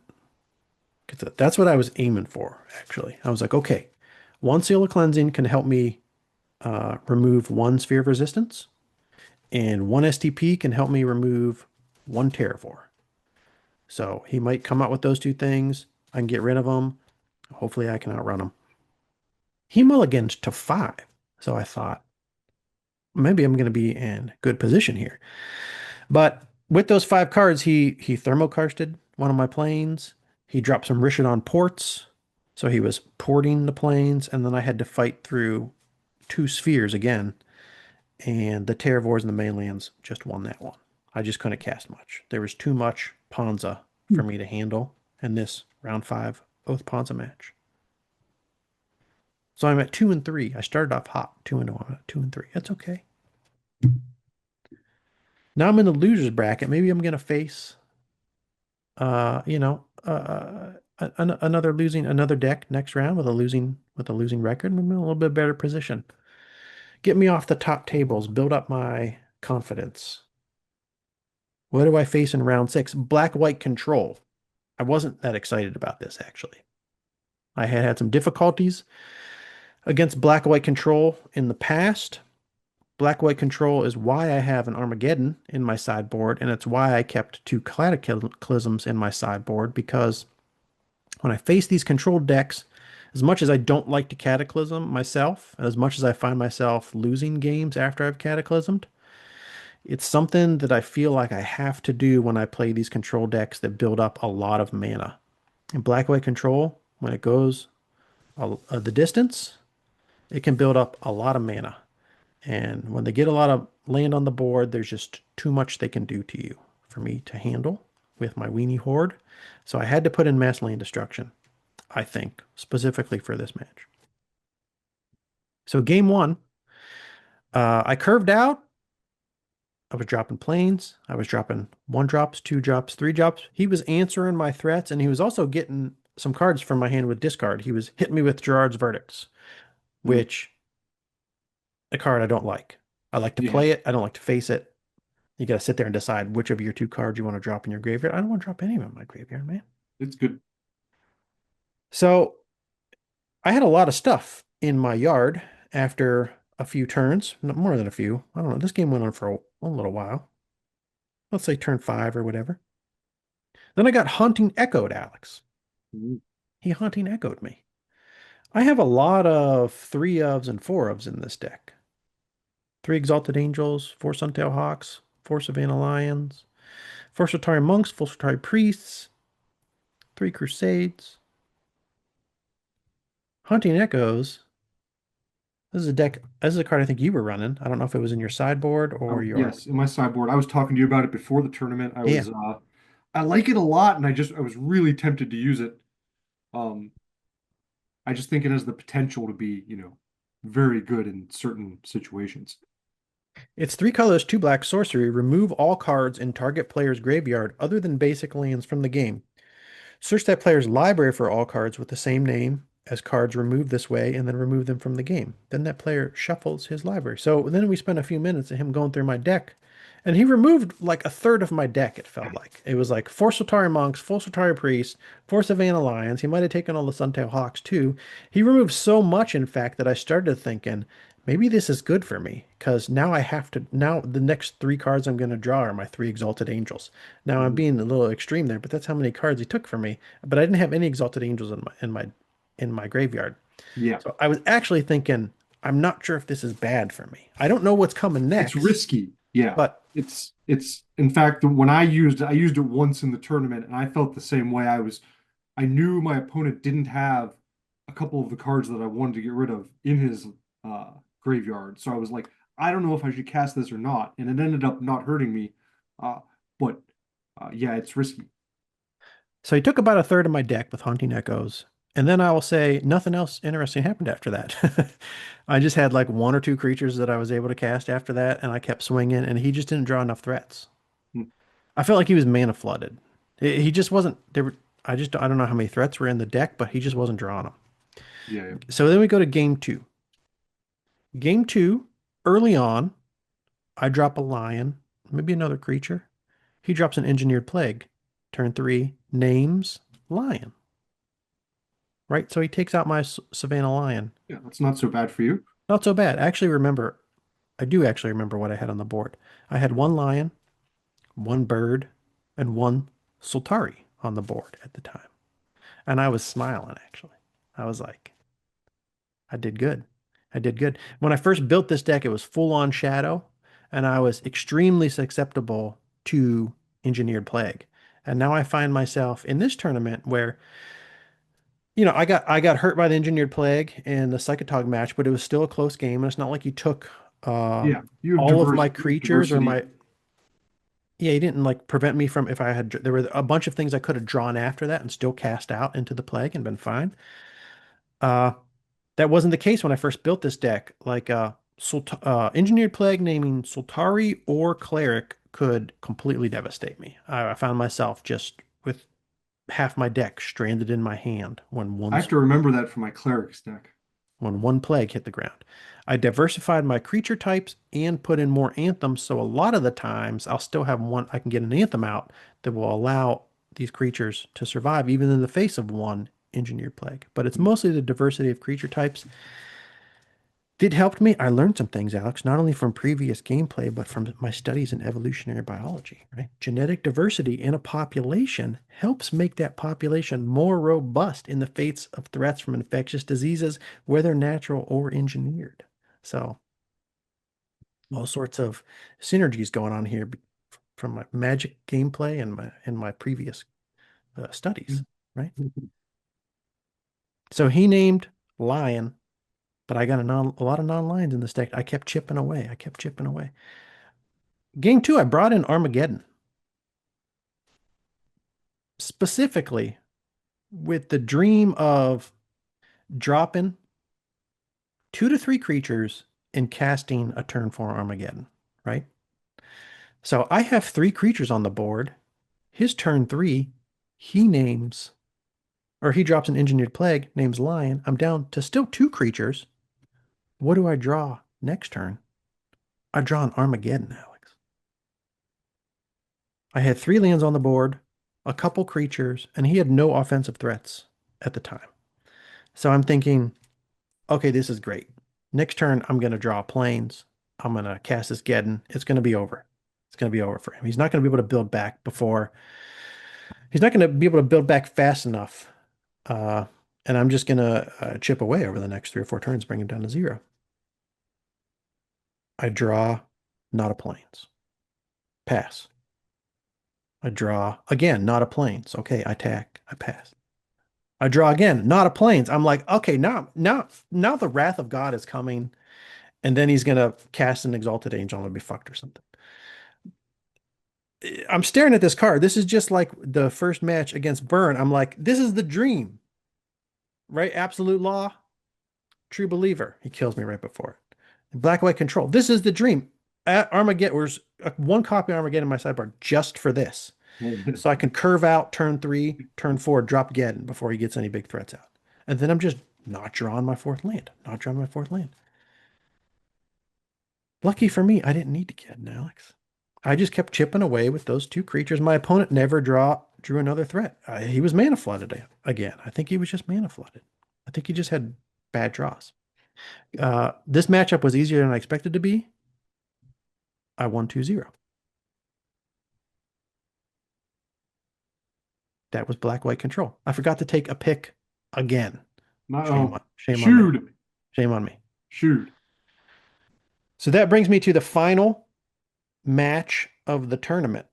That's what I was aiming for, actually. I was like, okay, 1 Seal of Cleansing can help me remove 1 Sphere of Resistance, and 1 STP can help me remove 1 Terravor. So he might come out with those 2 things. I can get rid of them. Hopefully I can outrun him. He mulliganed to 5. So I thought, maybe I'm going to be in good position here. But with those 5 cards, he thermokarsted one of my planes. He dropped some Rishodon ports. So he was porting the planes, and then I had to fight through 2 spheres again. And the Terravors and the mainlands just won that one. I just couldn't cast much. There was too much Ponza for me to handle in this round 5 Oath Ponza match. So I'm at 2-3. I started off hot, 2-0. I'm at 2-3. That's okay. Now I'm in the losers bracket. Maybe I'm gonna face, another deck next round with a losing record. I'm in a little bit better position. Get me off the top tables. Build up my confidence. What do I face in round 6? Black-white control. I wasn't that excited about this actually. I had some difficulties against black-white control in the past. Black-white control is why I have an Armageddon in my sideboard, and it's why I kept 2 Cataclysms in my sideboard, because when I face these controlled decks, as much as I don't like to Cataclysm myself, as much as I find myself losing games after I've Cataclysmed, it's something that I feel like I have to do when I play these control decks that build up a lot of mana. In black-white control, when it goes the distance, it can build up a lot of mana. And when they get a lot of land on the board, there's just too much they can do to you for me to handle with my weenie horde. So I had to put in mass land destruction, I think, specifically for this match. So game one, I curved out. I was dropping planes. I was dropping one drops, two drops, three drops. He was answering my threats, and he was also getting some cards from my hand with discard. He was hitting me with Gerard's Verdicts, Mm. which a card I don't like. I like to Yeah, play it. I don't like to face it. You got to sit there and decide which of your two cards you want to drop in your graveyard. I don't want to drop any of them in my graveyard, man. it's good. So I had a lot of stuff in my yard after a few turns, not more than a few. I don't know. This game went on for a little while. Let's say turn five or whatever. Then I got Haunting Echoed, Alex. Mm. He Haunting Echoed me. I have a lot of three ofs and four ofs in this deck. Three Exalted Angels, four Suntail Hawks, four Savannah Lions, four Sotari Monks, four Sotari Priests, three Crusades. Hunting Echoes. This is a deck. This is a card I think you were running. I don't know if it was in your sideboard or your. Yes, in my sideboard, I was talking to you about it before the tournament. Yeah, I like it a lot, and I was really tempted to use it. Um, I just think it has the potential to be, very good in certain situations. it's three colors, two black sorcery. Remove all cards in target player's graveyard other than basic lands from the game. Search that player's library for all cards with the same name as cards removed this way and then remove them from the game. Then that player shuffles his library. So then we spent a few minutes of him going through my deck. And he removed like a third of my deck, it felt like. It was like four Soltari Monks, four Soltari Priests, four Savannah Lions. He might have taken all the Suntail Hawks too. He removed so much, in fact, that I started thinking, maybe this is good for me. Because now I have to, now the next three cards I'm going to draw are my three Exalted Angels. Now I'm Mhm. being a little extreme there, but that's how many cards he took from me. But I didn't have any Exalted Angels in my graveyard. Yeah, So I was actually thinking, I'm not sure if this is bad for me. I don't know what's coming it's next, risky. Yeah, but it's in fact when I used it once in the tournament, and I felt the same way. I knew my opponent didn't have a couple of the cards that I wanted to get rid of in his uh, graveyard, so I was like, I don't know if I should cast this or not, and it ended up not hurting me. But yeah, it's risky. so he took about a third of my deck with Haunting Echoes. And then I will say nothing else interesting happened after that. I just had like one or two creatures that I was able to cast after that, and I kept swinging, and he just didn't draw enough threats. Mm. I felt like he was mana flooded. He just wasn't there. I don't know how many threats were in the deck, but he just wasn't drawing them. Yeah, yeah. So then we go to game two. Game two, early on, I drop a lion, maybe another creature. He drops an engineered plague. Turn three, names lion. Right? So he takes out my Savannah lion. Yeah, that's not so bad for you. Not so bad. I do actually remember what I had on the board. I had one lion, one bird, and one Sultari on the board at the time. And I was smiling actually. I was like, I did good. I did good. When I first built this deck, it was full on shadow, and I was extremely susceptible to engineered plague. And now I find myself in this tournament where, I got hurt by the engineered plague in the Psychotog match, but it was still a close game, and it's not like he took Yeah, you have all of my creatures or diversity. my yeah, he didn't like prevent me from if I had there were a bunch of things I could have drawn after that and still cast out into the plague and been fine. Uh that wasn't the case when I first built this deck. Like engineered plague naming Sultari or cleric could completely devastate me. I found myself just with half my deck stranded in my hand I have to remember that for my clerics deck. when one plague hit the ground. I diversified my creature types and put in more anthems, so a lot of the times I'll still have one, I can get an anthem out that will allow these creatures to survive even in the face of one engineered plague. But it's mostly the diversity of creature types that helped me. I learned some things, Alex, not only from previous gameplay, but from my studies in evolutionary biology, right? Genetic diversity in a population helps make that population more robust in the face of threats from infectious diseases, whether natural or engineered. So, all sorts of synergies going on here from my magic gameplay and my previous studies, right? So he named Lion but I got a lot of non-lands in this deck. I kept chipping away. I kept chipping away. Game two, I brought in Armageddon, specifically with the dream of dropping 2 to 3 creatures and casting a turn 4 Armageddon, right? So I have 3 creatures on the board. His turn 3, he names, or he drops an Engineered Plague, names Lion. I'm down to still 2 creatures. What do I draw next turn? I draw an Armageddon, Alex. I had 3 lands on the board, a couple creatures, and he had no offensive threats at the time. So I'm thinking, okay, this is great. Next turn, I'm going to draw planes. I'm going to cast this Geddon. It's going to be over. It's going to be over for him. He's not going to be able to build back before. He's not going to be able to build back fast enough. Uh, and I'm just going to chip away over the next 3 or 4 turns, bring him down to 0. I draw not a planes. Pass. I draw again, not a planes. Okay, I attack. I pass. I draw again, not a planes. I'm like, okay, now the wrath of God is coming, and then he's gonna cast an exalted angel and I'll be fucked or something. I'm staring at this card. This is just like the first match against Burn. I'm like, this is the dream, right? Absolute law, true believer. He kills me right before it. Black white control. This is the dream. At Armageddon, there's 1 copy of Armageddon in my sideboard just for this. So I can curve out turn 3, turn 4, drop Geddon before he gets any big threats out. And then I'm just not drawing my 4th land. Not drawing my 4th land. Lucky for me, I didn't need to Geddon, Alex. I just kept chipping away with those 2 creatures. My opponent never drew another threat. He was mana flooded again. I think he was just mana flooded. I think he just had bad draws. This matchup was easier than I expected to be. I won 2-0. That was black-white control. I forgot to take a pick again. Shame on me. Shame on me. Shoot. So that brings me to the final match of the tournament.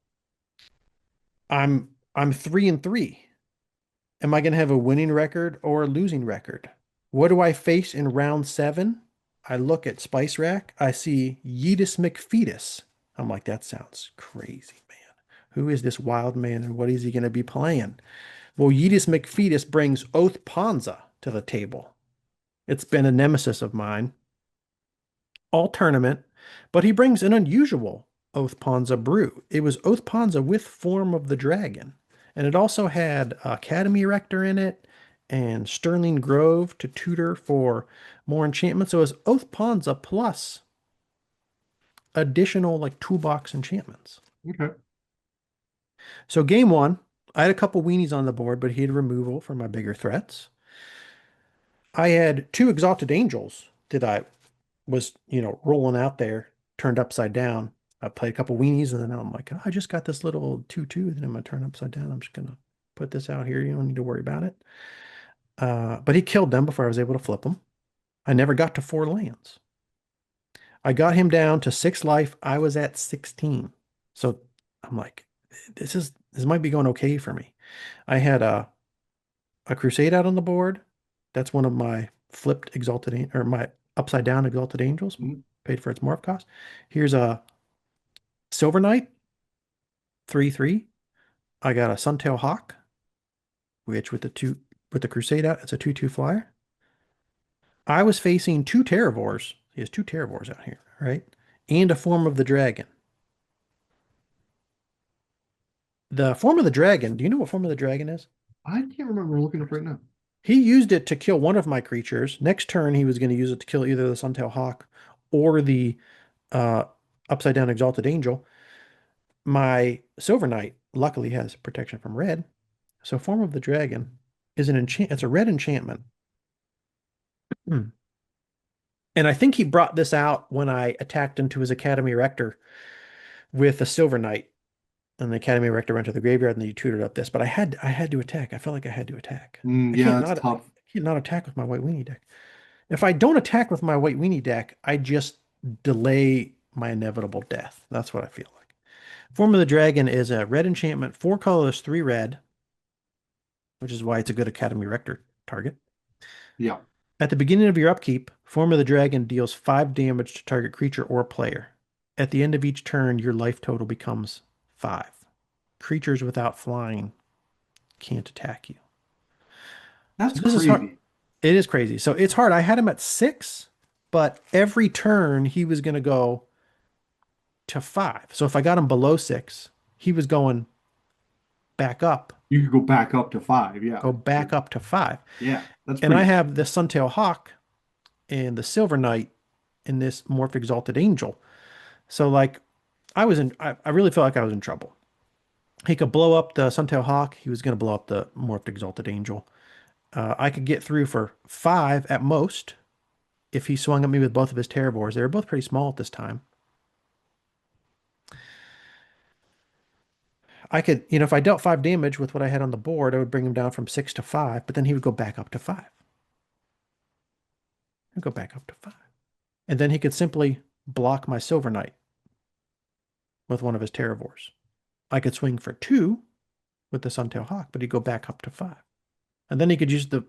I'm 3-3. Am I going to have a winning record or a losing record? What do I face in round 7? I look at Spice Rack. I see Yeetus McFetus. I'm like, that sounds crazy, man. Who is this wild man and what is he going to be playing? Well, Yeetus McFetus brings Oath Ponza to the table. It's been a nemesis of mine all tournament, but he brings an unusual Oath Ponza brew. It was Oath Ponza with Form of the Dragon, and it also had Academy Rector in it and Sterling Grove to tutor for more enchantments. So it was Oath Ponza plus additional like toolbox enchantments. Okay. So game 1, I had a couple weenies on the board, but he had removal for my bigger threats. I had 2 Exalted Angels that I was, rolling out there, turned upside down. I played a couple weenies, and then I'm like, oh, I just got this little 2/2, then I'm going to turn upside down. I'm just going to put this out here. You don't need to worry about it. But he killed them before I was able to flip them. I never got to 4 lands. I got him down to 6 life. I was at 16. So I'm like, this might be going okay for me. I had a Crusade out on the board. That's one of my flipped Exalted, or my upside down Exalted Angels, paid for its morph cost. Here's a Silver Knight, 3/3. I got a Suntail Hawk, which with the Crusade out, it's a 2/2 flyer. I was facing 2 Terravors. He has 2 Terravors out here, right? And a Form of the Dragon. The Form of the Dragon, do you know what Form of the Dragon is? I can't remember. I'm looking up right now. He used it to kill one of my creatures. Next turn, he was going to use it to kill either the Suntail Hawk or the upside down Exalted Angel. My Silver Knight luckily has protection from red. So Form of the Dragon is it's a red enchantment. And I think he brought this out when I attacked into his Academy Rector with a Silver Knight. And the Academy Rector went to the graveyard and then he tutored up this. But I had to attack. I felt like I had to attack. Yeah, that's tough. I can't not attack with my White Weenie deck. If I don't attack with my White Weenie deck, I just delay my inevitable death. That's what I feel like. Form of the Dragon is a red enchantment, 4 colors, 3 red, which is why it's a good Academy Rector target. Yeah. At the beginning of your upkeep, Form of the Dragon deals 5 damage to target creature or player. At the end of each turn, your life total becomes 5. Creatures without flying can't attack you. So That's this is hard. crazy. It is crazy. So it's hard. I had him at 6, but every turn he was going to go to 5. So if I got him below 6, he was going back up, You could go back up to five. Yeah. go back up to 5. Yeah. That's And I pretty. have the Suntail Hawk and the Silver Knight in this Morph Exalted Angel. So like I really felt like I was in trouble. He could blow up the Suntail Hawk. He was going to blow up the Morphed Exalted Angel. I could get through for 5 at most if he swung at me with both of his Terrorvores. They were both pretty small at this time. I could, if I dealt 5 damage with what I had on the board, I would bring him down from 6 to 5, but then he would go back up to 5. He'd go back up to 5. And then he could simply block my Silver Knight with one of his Terrorvores. I could swing for 2 with the Suntail Hawk, but he'd go back up to 5. And then he could use the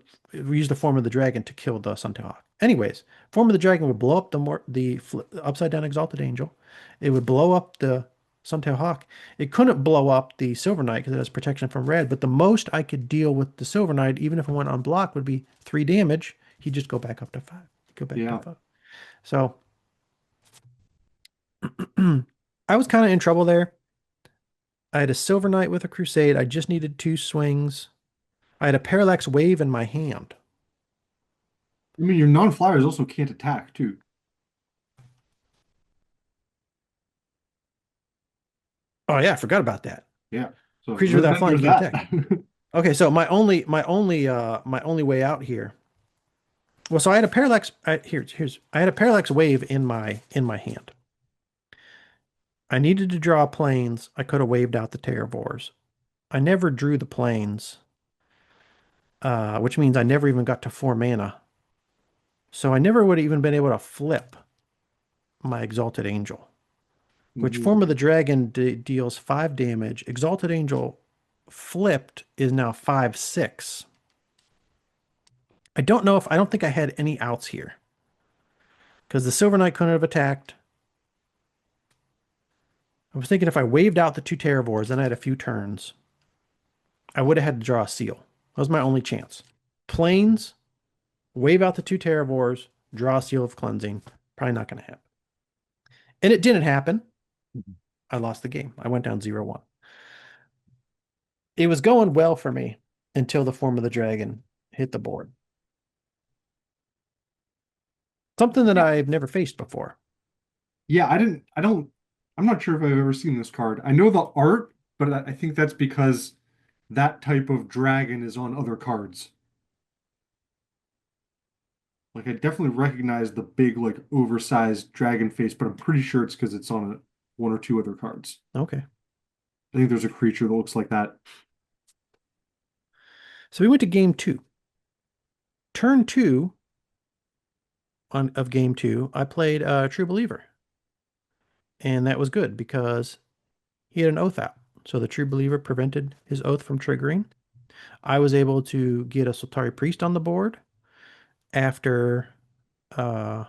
Form of the Dragon to kill the Suntail Hawk. Anyways, Form of the Dragon would blow up the upside down Exalted Angel. It would blow up the Suntail Hawk. It couldn't blow up the Silver Knight because it has protection from red, but the most I could deal with the Silver Knight, even if I went unblocked, would be 3 damage. He'd just go back up to 5. He'd go back to Yeah. 5. So I was kind of in trouble there. I had a Silver Knight with a Crusade. I just needed 2 swings. I had a Parallax Wave in my hand. I mean, your non-flyers also can't attack too. Oh yeah, I forgot about that. Yeah. So Creatures without flying there's can't that. attack. Okay, so my only way out here. Well, so I had a parallax. I had a parallax wave in my hand. I needed to draw planes. I could have waved out the Terrorvores. I never drew the planes, which means I never even got to 4 mana. So I never would have even been able to flip my Exalted Angel, which Mhm. Form of the Dragon deals 5 damage. Exalted Angel flipped is now 5/6. I don't think I had any outs here because the Silver Knight couldn't have attacked. I was thinking if I waved out the 2 Terrorvores, then I had a few turns, I would have had to draw a seal. That was my only chance. Plains, wave out the 2 Terrorvores, draw a Seal of Cleansing. Probably not going to happen. And it didn't happen. I lost the game. I went down 0-1. It was going well for me until the Form of the Dragon hit the board. Something that Yeah. I've never faced before. Yeah, I'm not sure if I've ever seen this card. I know the art, but I think that's because that type of dragon is on other cards. Like I definitely recognize the big, like oversized dragon face, but I'm pretty sure it's because it's on one or two other cards. Okay. I think there's a creature that looks like that. So we went to game 2. Turn 2 of game 2, I played True Believer. And that was good because he had an oath out. So the True Believer prevented his oath from triggering. I was able to get a Soltari Priest on the board after uh,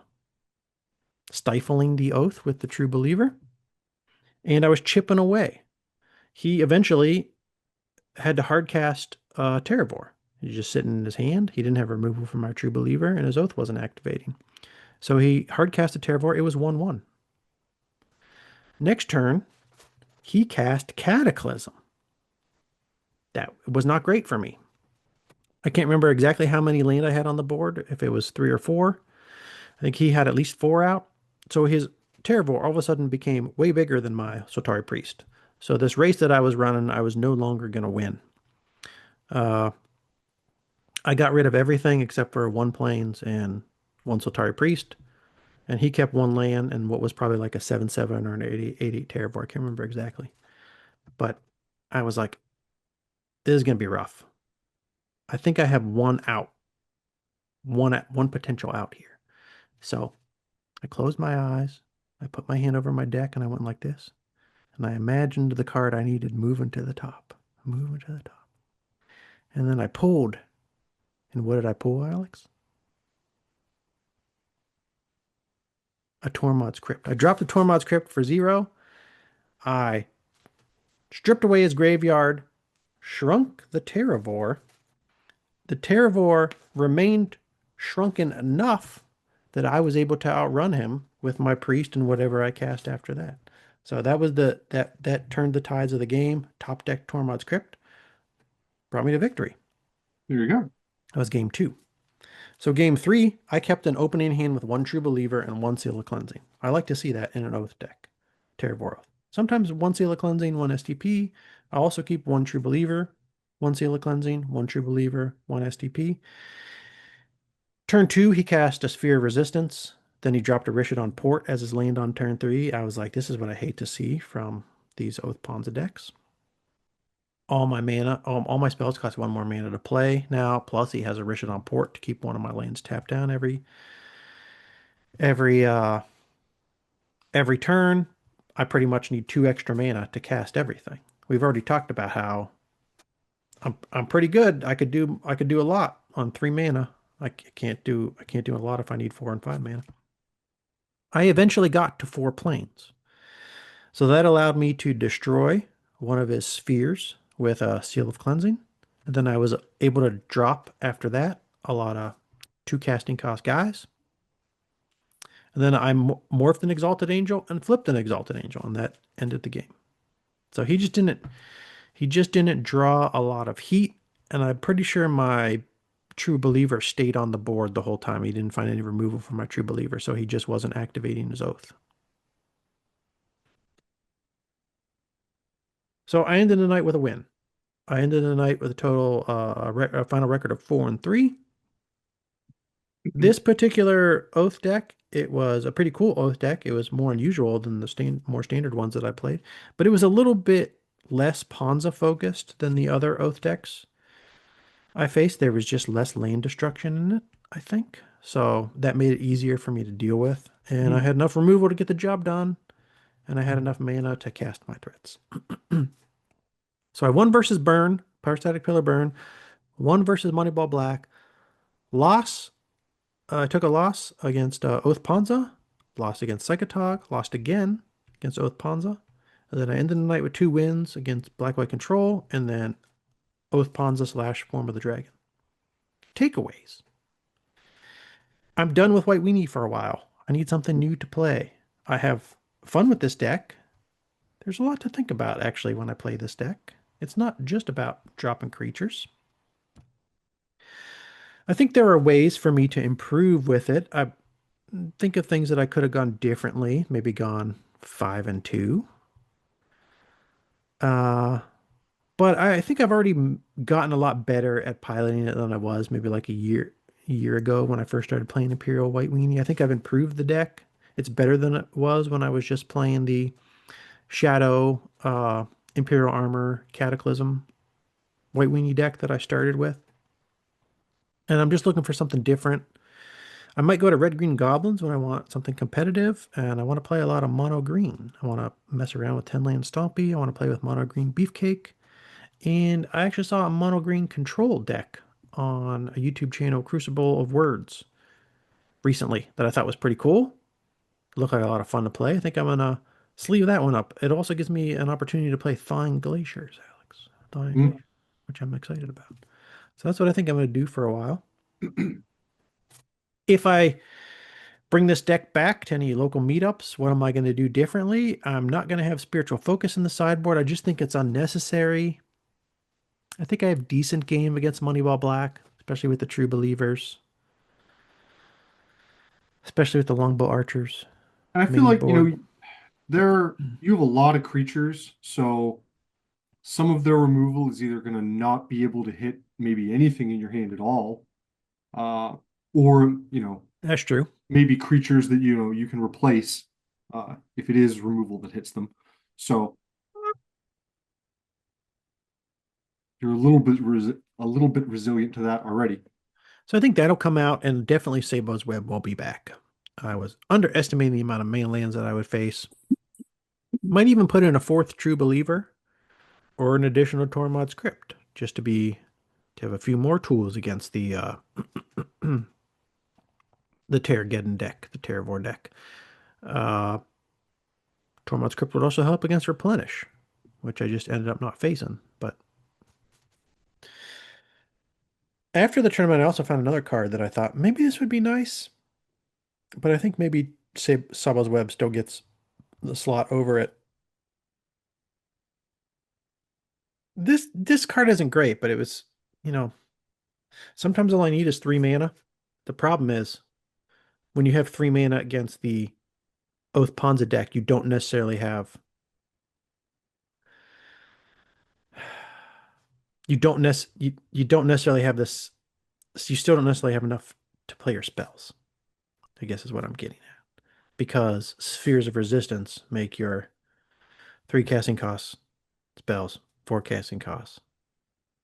stifling the oath with the True Believer. And I was chipping away. He eventually had to hardcast Terravor. He's just sitting in his hand. He didn't have removal from our True Believer, and his oath wasn't activating. So he hardcasted Terravor. It was 1-1. Next turn, he cast Cataclysm. That was not great for me. I can't remember exactly how many land I had on the board, if it was 3 or 4. I think he had at least 4 out. So his Terravor all of a sudden became way bigger than my Soltari Priest. So this race that I was running, I was no longer going to win. Uh, I got rid of everything except for 1 Plains and 1 Soltari Priest. And he kept 1 land and what was probably like a 7/7 or an 8/8 Terravor. I can't remember exactly. But I was like, this is going to be rough. I think I have 1 out, one potential out here. So I closed my eyes. I put my hand over my deck and I went like this. And I imagined the card I needed moving to the top, moving to the top. And then I pulled. And what did I pull, Alex? a Tormod's Crypt. I dropped the Tormod's Crypt for 0. I stripped away his graveyard, shrunk the Terravor. The Terravor remained shrunken enough that I was able to outrun him with my priest and whatever I cast after that. So that was that turned the tides of the game. Top deck Tormod's Crypt brought me to victory. There you go. That was game 2. So game 3, I kept an opening hand with 1 True Believer and 1 Seal of Cleansing. I like to see that in an Oath deck. Terravor Oath. Sometimes 1 Seal of Cleansing, 1 STP. I also keep 1 True Believer, 1 Seal of Cleansing, 1 True Believer, 1 STP. Turn 2, he cast a Sphere of Resistance. Then he dropped a Rishadan Port as his land on turn 3. I was like, this is what I hate to see from these Oath Ponza decks. All my mana, all my spells cost 1 more mana to play now. Plus, he has a Rishadan Port to keep one of my lands tapped down every every turn. I pretty much need 2 extra mana to cast everything. We've already talked about how I'm pretty good. I could do a lot on 3 mana. I can't do a lot if I need 4 and 5 mana. I eventually got to 4 planes. So that allowed me to destroy one of his spheres with a Seal of Cleansing. And then I was able to drop after that a lot of 2 casting cost guys. And then I morphed an Exalted Angel and flipped an Exalted Angel, and that ended the game. So he just didn't draw a lot of heat, and I'm pretty sure my True Believer stayed on the board the whole time. He didn't find any removal from my True Believer, so he just wasn't activating his Oath. So I ended the night with a win. I ended the night with a total a final record of 4 and 3. This particular Oath deck, it was a pretty cool Oath deck. It was more unusual than the more standard ones that I played, but it was a little bit less Ponza focused than the other Oath decks I faced. There was just less land destruction in it, I think. So that made it easier for me to deal with. And I Mhm. had enough removal to get the job done, and I had enough mana to cast my threats. So I won versus Burn, Parasitic Pillar Burn, won versus Moneyball Black, loss. I took a loss against Oath Ponza, lost against Psychotog, lost again against Oath Ponza. And then I ended the night with 2 wins against Black White Control and then Oath Ponza / Form of the Dragon. Takeaways. I'm done with White Weenie for a while. I need something new to play. I have fun with this deck. There's a lot to think about actually when I play this deck. It's not just about dropping creatures. I think there are ways for me to improve with it. I think of things that I could have gone differently, maybe gone 5 and 2. Uh, but I think I've already gotten a lot better at piloting it than I was maybe like a year ago when I first started playing Imperial White Weenie. I think I've improved the deck. It's better than it was when I was just playing the Shadow, Imperial Armor, Cataclysm White Weenie deck that I started with. And I'm just looking for something different. I might go to Red Green Goblins when I want something competitive, and I want to play a lot of Mono Green. I want to mess around with 10 Land Stompy. I want to play with Mono Green Beefcake. And I actually saw a Mono Green Control deck on a YouTube channel, Crucible of Words, recently that I thought was pretty cool. It looked like a lot of fun to play. I think I'm going to sleeve that one up. It also gives me an opportunity to play Thawing Glaciers, Alex. Thawing Mm. Glaciers, which I'm excited about. So that's what I think I'm going to do for a while. If I bring this deck back to any local meetups, what am I going to do differently? I'm not going to have Spiritual Focus in the sideboard. I just think it's unnecessary. I think I have decent game against Moneyball Black, especially with the True Believers, especially with the Longbow Archers And I feel main like, board. you have a lot of creatures, so some of their removal is either going to not be able to hit maybe anything in your hand at all, uh, or, That's true. maybe creatures that, you can replace, if it is removal that hits them. So you're a little bit resilient to that already. So I think that'll come out, and definitely Sabo's Web will be back. I was underestimating the amount of main lands that I would face. Might even put in a 4th True Believer or an additional Tormod's Crypt just to have a few more tools against the Terrageddon deck, the Terravor deck. Uh, Tormod's Crypt would also help against Replenish, which I just ended up not facing. But after the tournament, I also found another card that I thought maybe this would be nice, but I think maybe say Saba's Web still gets the slot over it. This card isn't great, but it was, you know, sometimes all I need is 3 mana. The problem is when you have 3 mana against the Oath Ponza deck, you don't necessarily have you don't necessarily have this you still don't necessarily have enough to play your spells, I guess is what I'm getting at. Because spheres of resistance make your 3 casting costs spells, 4 casting costs.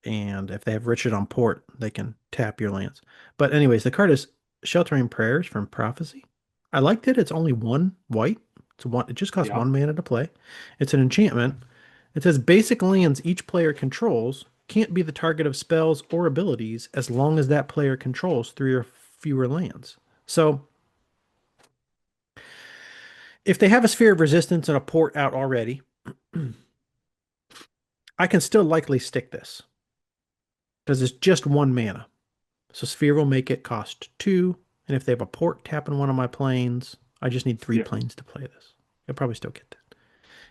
And if they have Richard on port, they can tap your lands. But anyways, the card is Sheltering Prayers from Prophecy. I liked it. It's only 1 white. It just costs Yeah. 1 mana to play. It's an enchantment. It says basic lands each player controls can't be the target of spells or abilities as long as that player controls 3 or fewer lands. So if they have a Sphere of Resistance and a port out already, I can still likely stick this because it's just 1 mana. So Sphere will make it cost 2, and if they have a port tapping one of my planes, I just need 3 Yeah. planes to play this. You'll probably still get that.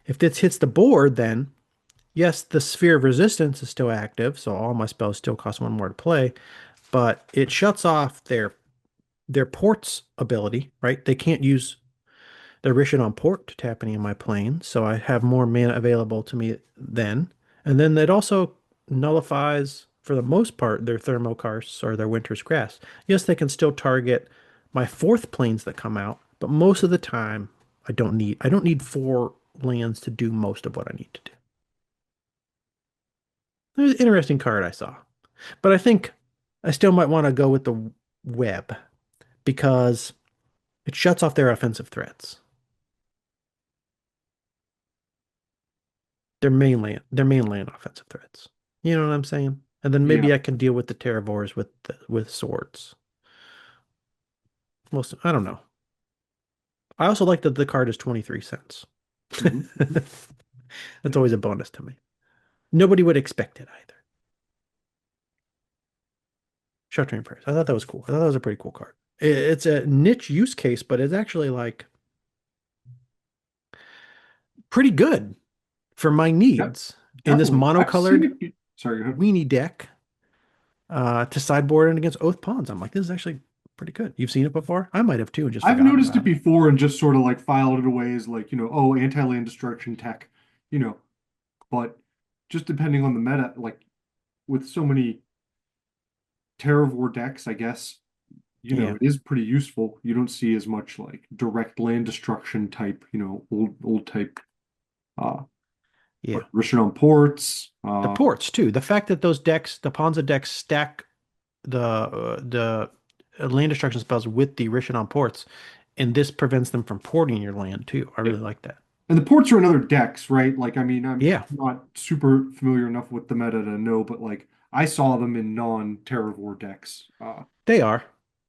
If this hits the board, then yes, the Sphere of Resistance is still active, so all my spells still cost 1 more to play, but it shuts off their port's ability, right? They can't use their Rishon on port to tap any of my planes, so I have more mana available to me then. And then it also nullifies, for the most part, their Thermokarst or their Winter's Grass. Yes, they can still target my fourth planes that come out, but most of the time, I don't need 4 lands to do most of what I need to do. It was an interesting card I saw. But I think I still might want to go with the web because it shuts off their offensive threats. Their mainland offensive threats. You know what I'm saying? And then Yeah. maybe I can deal with the Terravores with swords. Most I don't know. I also like that the card is 23 cents. Hmm. That's always a bonus to me. Nobody would expect it either. Sheltering Prayers. I thought that was cool. I thought that was a pretty cool card. It's a niche use case, but it's actually like pretty good for my Yeah, needs in this definitely. I've seen monocolored it. Sorry, go ahead. weenie deck to sideboard and against Oath Pawns. I'm like, this is actually pretty good. You've seen it before? I might have too and just I've forgotten noticed it about it. before and just sort of like filed it away as like, oh, anti-land destruction tech, you know, but just depending on the meta, like with so many Terravore decks, I guess, Yeah, it is pretty useful. You don't see as much like direct land destruction type, old type yeah. Rishon on ports. The ports too. The fact that those decks, the Ponza decks, stack the land destruction spells with the Rishon ports, and this prevents them from porting your land too. I Yeah. really like that. And the ports are in other decks, right? Like, I mean, I'm Yeah, not super familiar enough with the meta to know, but like I saw them in non-Terravore decks. they are.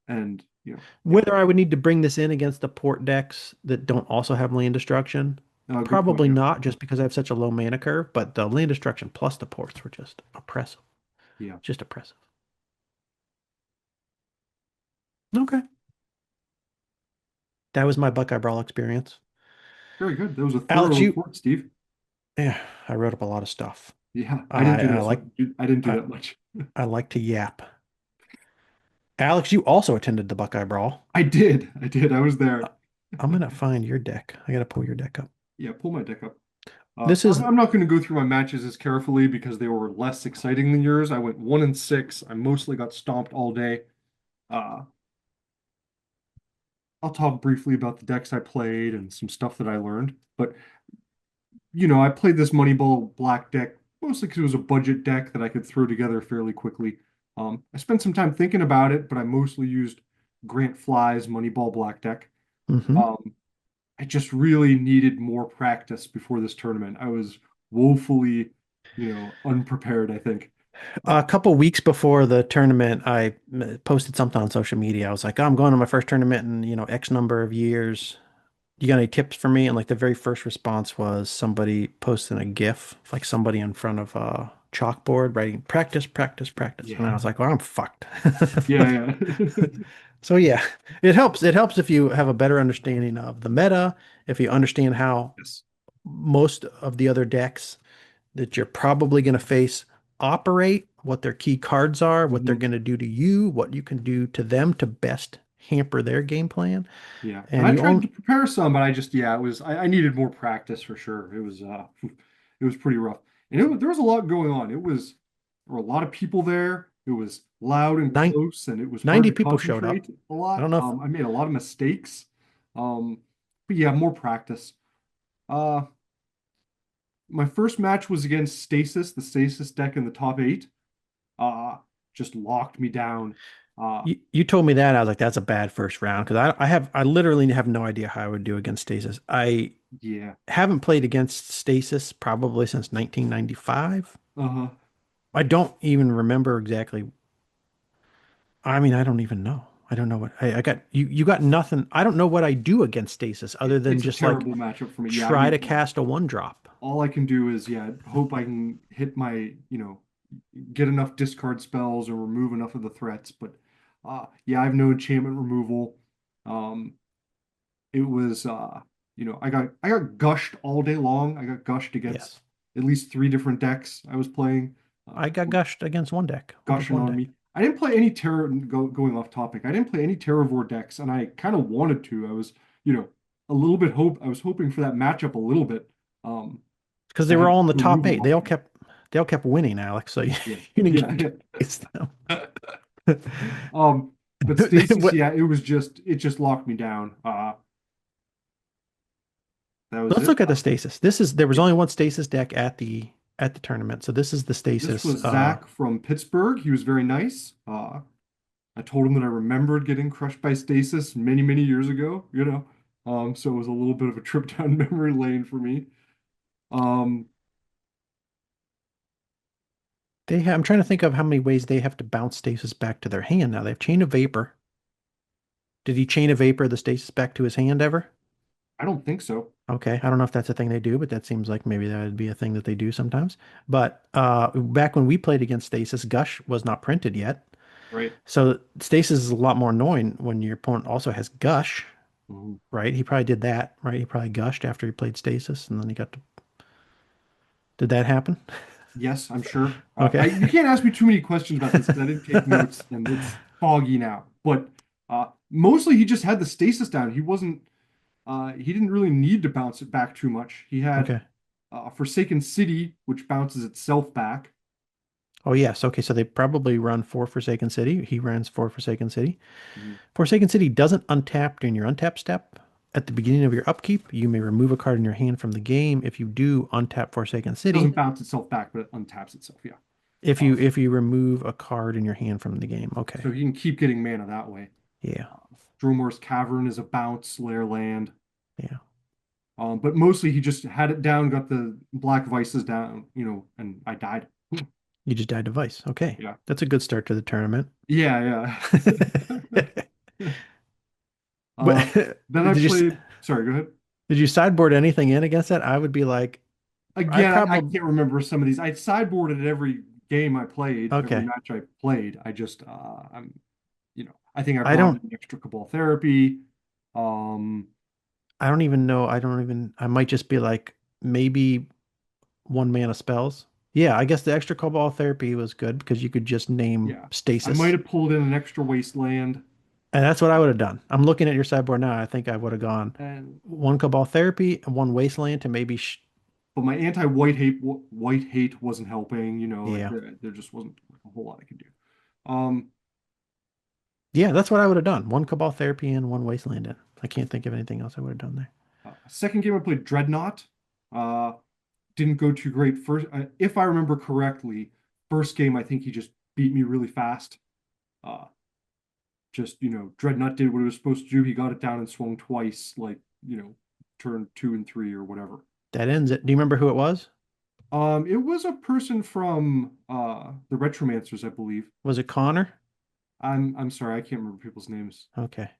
And yeah. Whether I would need to bring this in against the port decks that don't also have land destruction, Good point. probably Yeah. not, just because I have such a low mana curve. But the land destruction plus the ports were just oppressive. Yeah. Just oppressive. Okay. That was my Buckeye Brawl experience. Very good. That was a Alex, thorough report, Steve. yeah, I wrote up a lot of stuff. Yeah, I didn't I do I that. So like I didn't do I, that much. I like to yap. Alex, you also attended the Buckeye Brawl. I did. I did. I was Uh, there. I'm gonna find your deck. I gotta pull your deck up. Yeah, pull my deck up. This I'm, is I'm not going to go through my matches as carefully because they were less exciting than yours. I went 1-6. I mostly got stomped all day. Uh, I'll talk briefly about the decks I played and some stuff that I learned. But I played this Moneyball Black deck mostly because it was a budget deck that I could throw together fairly quickly. I spent some time thinking about it, but I mostly used Grant Fly's Moneyball Black deck. mhm. Um, I just really needed more practice before this tournament. I was woefully, unprepared, I think. A Uh, couple weeks before the tournament, I posted something on social media. I was like, "Oh, I'm going to my first tournament in, X number of years. You got any tips for me? And like the very first response was somebody posting a GIF, like somebody in front of a chalkboard writing practice, practice, practice. And I Yeah. was like, well, I'm fucked. Yeah, yeah. So yeah, it helps. It helps if you have a better understanding of the meta, if you understand how Yes. most of the other decks that you're probably going to face operate, what their key cards are, what they're Mhm. going to do to you, what you can do to them to best hamper their game plan. Yeah. And And I you tried own, to prepare some, but I just, yeah, it was, I needed more practice for sure. It was, it was pretty rough. And there was a lot going on. There were a lot of people there. It was loud and nine, close, and it was hard 90 to people showed up. concentrate a I lot. don't know if I made a lot of mistakes. Um, but yeah, more practice. Uh, my first match was against Stasis, the Stasis deck in the top eight. Uh, just locked me down. you told me that. I was like, that's a bad first round because I literally have no idea how I would do against Stasis. I Yeah. haven't played against Stasis probably since 1995. Uh-huh. I don't even remember exactly. I mean, I don't even know. I don't know what I got. You got nothing. I don't know what I do against Stasis other than It's a just like terrible matchup for me. Yeah, I try to mean, cast a one drop. all I can do is, yeah, hope I can hit my, get enough discard spells or remove enough of the threats. But yeah, I have no enchantment removal. Um, it was I got gushed all day long. I got gushed against Yes. at least three different decks I was playing. I got Were gushed against one deck, just gushing one on deck. me. I didn't play any going off topic. I didn't play any Terravore decks, and I kind of wanted to. I was, a little bit I was hoping for that matchup a little bit. Um, Because I they were had all in the top removal eight. options. They all kept winning, Alex. So you, Yeah. you didn't Yeah. get to face them. Yeah. But Stasis, What- yeah, it just locked me down. That was Let's it. look at the stasis. There was Yeah. only one stasis deck at the tournament. So this is the This stasis. was Zach from Pittsburgh. He was very nice. I told him that I remembered getting crushed by Stasis many, many years ago, so it was a little bit of a trip down memory lane for me. Um, I'm trying to think of how many ways they have to bounce stasis back to their hand now. They have chain of vapor. Did he chain a vapor the stasis back to his hand ever? I don't think so, Okay, I don't know if that's a thing they do, but that seems like maybe that would be a thing that they do sometimes. But back when we played against Stasis, Gush was not printed yet. right? So Stasis is a lot more annoying when your opponent also has Gush, Mhm. right? He probably did that, right? He probably gushed after he played Stasis, and then he got to. Did that happen? Yes, I'm sure. Okay. You can't ask me too many questions about this because I didn't take notes and it's foggy now. But mostly he just had the stasis down. He didn't really need to bounce it back too much. He had Okay. Forsaken City, which bounces itself back. Oh yes. Okay. So they probably run four Forsaken City. He runs four Forsaken City. Mhm. Forsaken City doesn't untap during your untap step. At the beginning of your upkeep, you may remove a card in your hand from the game. If you do untap Forsaken Doesn't City, bounce itself back, but it untaps itself. Yeah. if you remove a card in your hand from the game, okay. So he can keep getting mana that way. Yeah. Dromor's Cavern is a bounce lair land. Yeah. But mostly he just had it down, got the black vices down, and I died. You just died to Vice. Okay. Yeah. That's a good start to the tournament. Yeah, yeah. But Uh, then I played, sorry, go ahead. did you sideboard anything in against that? I would be like, I Again, I probably can't remember some of these. I sideboarded every game I played, every okay. match I played. I think I I brought don't in extra Cabal Therapy. Um, I don't even know. I might just be like maybe one mana spells. Yeah, I guess the extra cobalt therapy was good because you could just name yeah, I might stasis. have pulled in an extra Wasteland. And that's what I would have done. I'm looking at your sideboard now. I think I would have gone And one cobalt therapy and one wasteland to maybe but my white hate wasn't helping. Like yeah. there just wasn't like a whole lot I could do. Um, Yeah, that's what I would have done. One cobalt therapy and one wasteland in. I can't think of anything else I would have done there. Second game I played Dreadnought. Didn't go too great. If I remember correctly, first game I think he just beat me really fast. Uh, Dreadnought did what it was supposed to do. He got it down and swung twice, like turn 2 and 3 or whatever. That ends it. Do you remember who it was? It was a person from the Retromancers, I believe. Was it Connor? I'm sorry, I can't remember people's names. Okay.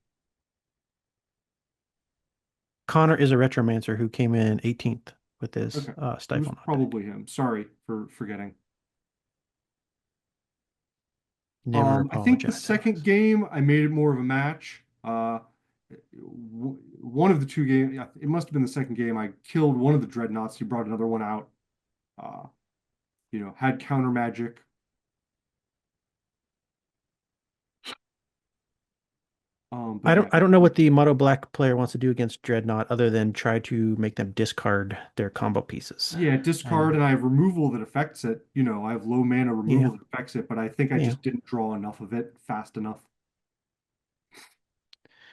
Connor is a Retromancer who came in 18th with his Okay. It was Stifle deck. probably him. Sorry for forgetting. Never I think the apologize, second Alex. game I made it more of a match. One of the two games, yeah, it must have been the second game. I killed one of the dreadnoughts. He brought another one out. Uh, had counter magic. But yeah, I don't know what the Mono Black player wants to do against Dreadnought other than try to make them discard their combo pieces. yeah, discard, And and I have removal that affects it. I have low mana yeah, removal that affects it, but I think I yeah. just didn't draw enough of it fast enough.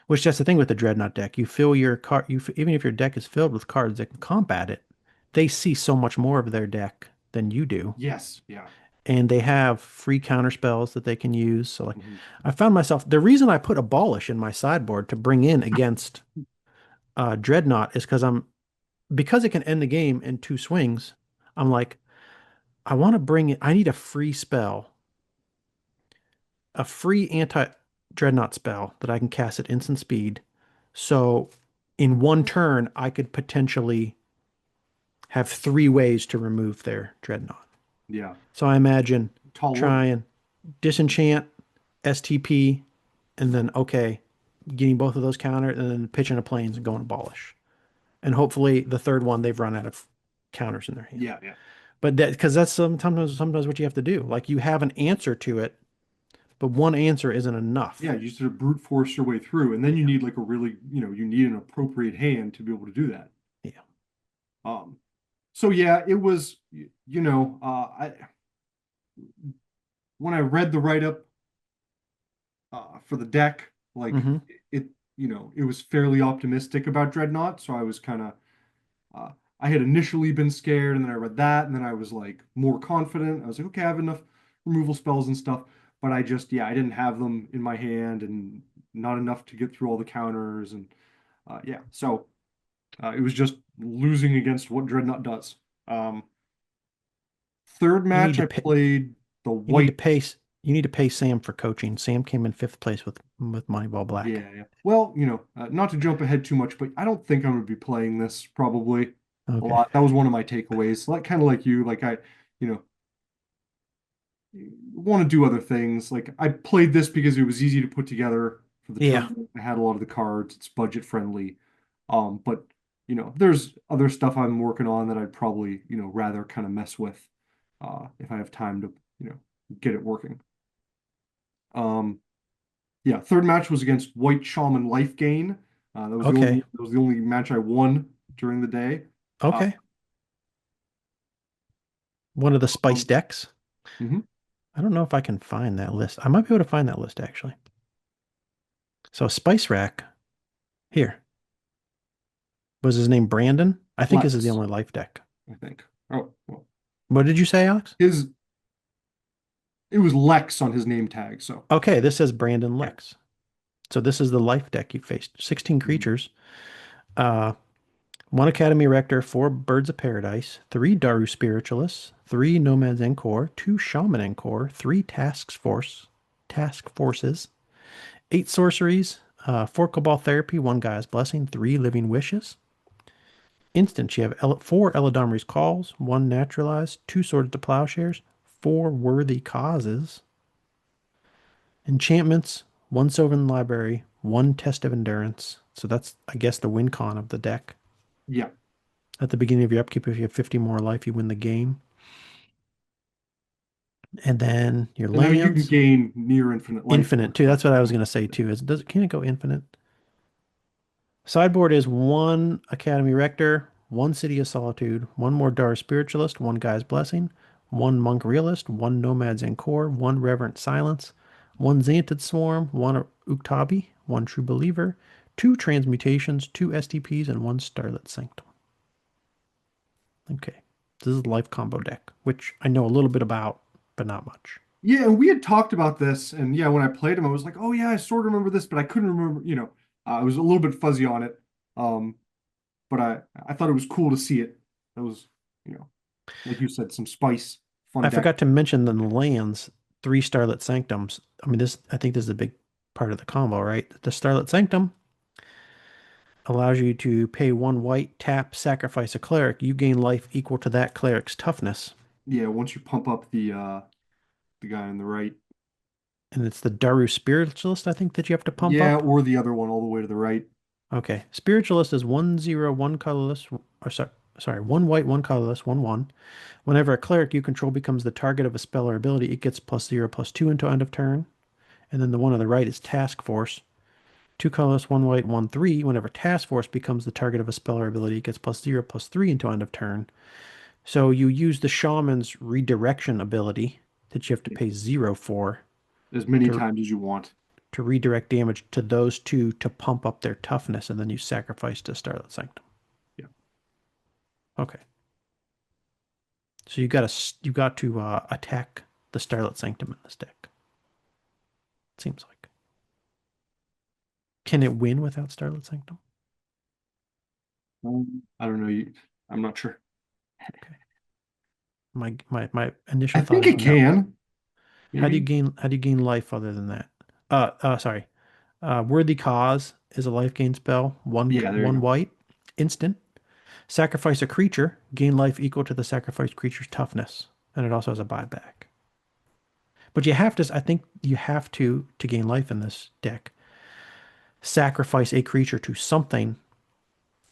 Which that's the thing with the Dreadnought deck. You fill your card, even if your deck is filled with cards that can combat it, they see so much more of their deck than you do. Yes, yeah. And they have free counter spells that they can use. So like Mhm. I found myself the reason I put Abolish in my sideboard to bring in against Dreadnought is because it can end the game in two swings. I'm like, I want to bring it. I need a free spell, a free anti Dreadnought spell that I can cast at instant speed. So in one turn, I could potentially have three ways to remove their Dreadnought. Yeah. So I imagine Tall order. try and disenchant, STP, and then okay, getting both of those countered, and then pitching a planes and going abolish. And hopefully the third one they've run out of counters in their hand. Yeah, yeah. But that because that's sometimes what you have to do. Like you have an answer to it, but one answer isn't enough. Yeah, you sort of brute force your way through, and then you Yeah. need like a really, you need an appropriate hand to be able to do that. Yeah. Um, so yeah, it was, I when I read the write-up for the deck, like Hmm. it, it was fairly optimistic about Dreadnought, so I was kind of, uh, I had initially been scared, and then I read that, and then I was like more confident. I was like, okay, I have enough removal spells and stuff, but I didn't have them in my hand, and not enough to get through all the counters, and yeah, so it was just losing against what Dreadnought does. Um, Third You need match, to I pay. played the You need to white. pay. You need to pay Sam for coaching. Sam came in fifth place with Moneyball Black. Yeah, yeah. Well, not to jump ahead too much, but I don't think I'm going to be playing this probably a Okay. lot. That was one of my takeaways. Like kind of like you, like you know, want to do other things. Like I played this because it was easy to put together for the Yeah. tournament. I had a lot of the cards. It's budget friendly. But there's other stuff I'm working on that I'd probably, rather kind of mess with if I have time to, get it working. Um, Yeah, third match was against White Shaman Life Gain. Okay. That was the only match I won during the day. Uh, Okay. One of the spice um, decks. mhm. I don't know if I can find that list. I might be able to find that list actually. So Spice Rack here. Was his name Brandon? I think this is the Lex, only life deck. I think. Oh, well, What did you say, Alex? his it was Lex on his name tag. So Okay, this says Brandon yeah. Lex. So this is the life deck you faced. 16 Mhm. creatures. Uh, one Academy Rector, four Birds of Paradise, three Daru Spiritualists, three Nomads Encore, two Shaman Encore, three Task Forces, eight Sorceries, four Cabal Therapy, one Gaia's Blessing, three Living Wishes. Instant, you have four Eladamri's Calls, one Naturalized, two Swords to Plowshares, four Worthy Causes. Enchantments, one Sylvan Library, one Test of Endurance. So that's, I guess, the win con of the deck. Yeah. At the beginning of your upkeep, if you have 50 more life, you win the game. And then your And now you can lands, gain near infinite life infinite for too. That's what I was counter. going to say too. Can it go infinite? Sideboard is one Academy Rector, one City of Solitude, one Mordar Spiritualist, one Guy's Blessing, one Monk Realist, one Nomads Encore, one Reverent Silence, one Xanted Swarm, one Uktabi, one True Believer, two Transmutations, two STPs, and one Starlit Sanctum. Okay. This is a life combo deck, which I know a little bit about, but not much. Yeah, and we had talked about this, and yeah, when I played him, I was like, oh yeah, I sort of remember this, but I couldn't remember. I was a little bit fuzzy on it. Um, but I thought it was cool to see it. That was, you know, like you said, some spice, fun I deck. forgot to mention the lands, three Starlit Sanctums. I mean, I think this is a big part of the combo, right? The Starlit Sanctum allows you to pay 1 white, tap, sacrifice a cleric. You gain life equal to that cleric's toughness. Yeah, once you pump up the guy on the right. And it's the Daru Spiritualist, I think, that you have to pump Yeah, up. or the other one all the way to the right. Okay. Spiritualist is 1/0, one colorless, or sorry, 1 white, one colorless, 1/1. Whenever a cleric you control becomes the target of a spell or ability, it gets +0/+2 until end of turn. And then the one on the right is Task Force. 2 colorless, 1 white, 1/3. Whenever Task Force becomes the target of a spell or ability, it gets +0/+3 until end of turn. So you use the Shaman's Redirection ability that you have to Yeah, pay 0 for as many to times as you want. to redirect damage to those two to pump up their toughness, and then you sacrifice to Starlit Sanctum. Yeah. Okay. So you got to attack the Starlit Sanctum in this deck. It seems like. Can it win without Starlit Sanctum? I don't know. I'm not sure. Okay. My initial I thought think is it no. can, How do you maybe. gain life other than that? Sorry. Worthy Cause is a life gain spell. Yeah, there you One go. white, instant. Sacrifice a creature, gain life equal to the sacrificed creature's toughness, and it also has a buyback. But you have to, I think you have to gain life in this deck, sacrifice a creature to something,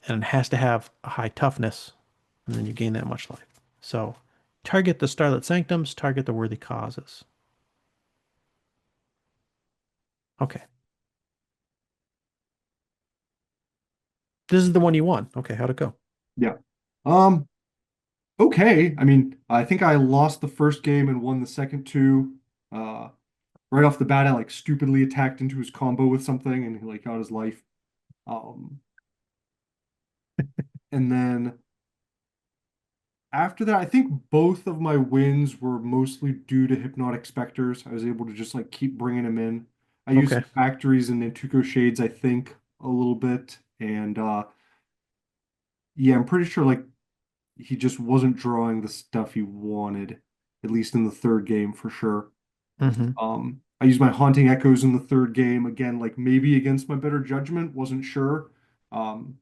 and it has to have a high toughness, and then you gain that much life. So target the Starlit Sanctums, target the Worthy Causes. Okay. This is the one you won. Okay, how'd it go? Yeah. Um, okay. I mean, I think I lost the first game and won the second two. Uh, right off the bat, I like stupidly attacked into his combo with something and he like got his life. Um, and then after that, I think both of my wins were mostly due to Hypnotic Specters. I was able to just like keep bringing them in. I used Okay. some factories and Nantuko Shades, I think, a little bit. And yeah, I'm pretty sure like he just wasn't drawing the stuff he wanted, at least in the third game for sure. Mm-hmm. I used my Haunting Echoes in the third game again, like maybe against my better judgment, wasn't sure. Um,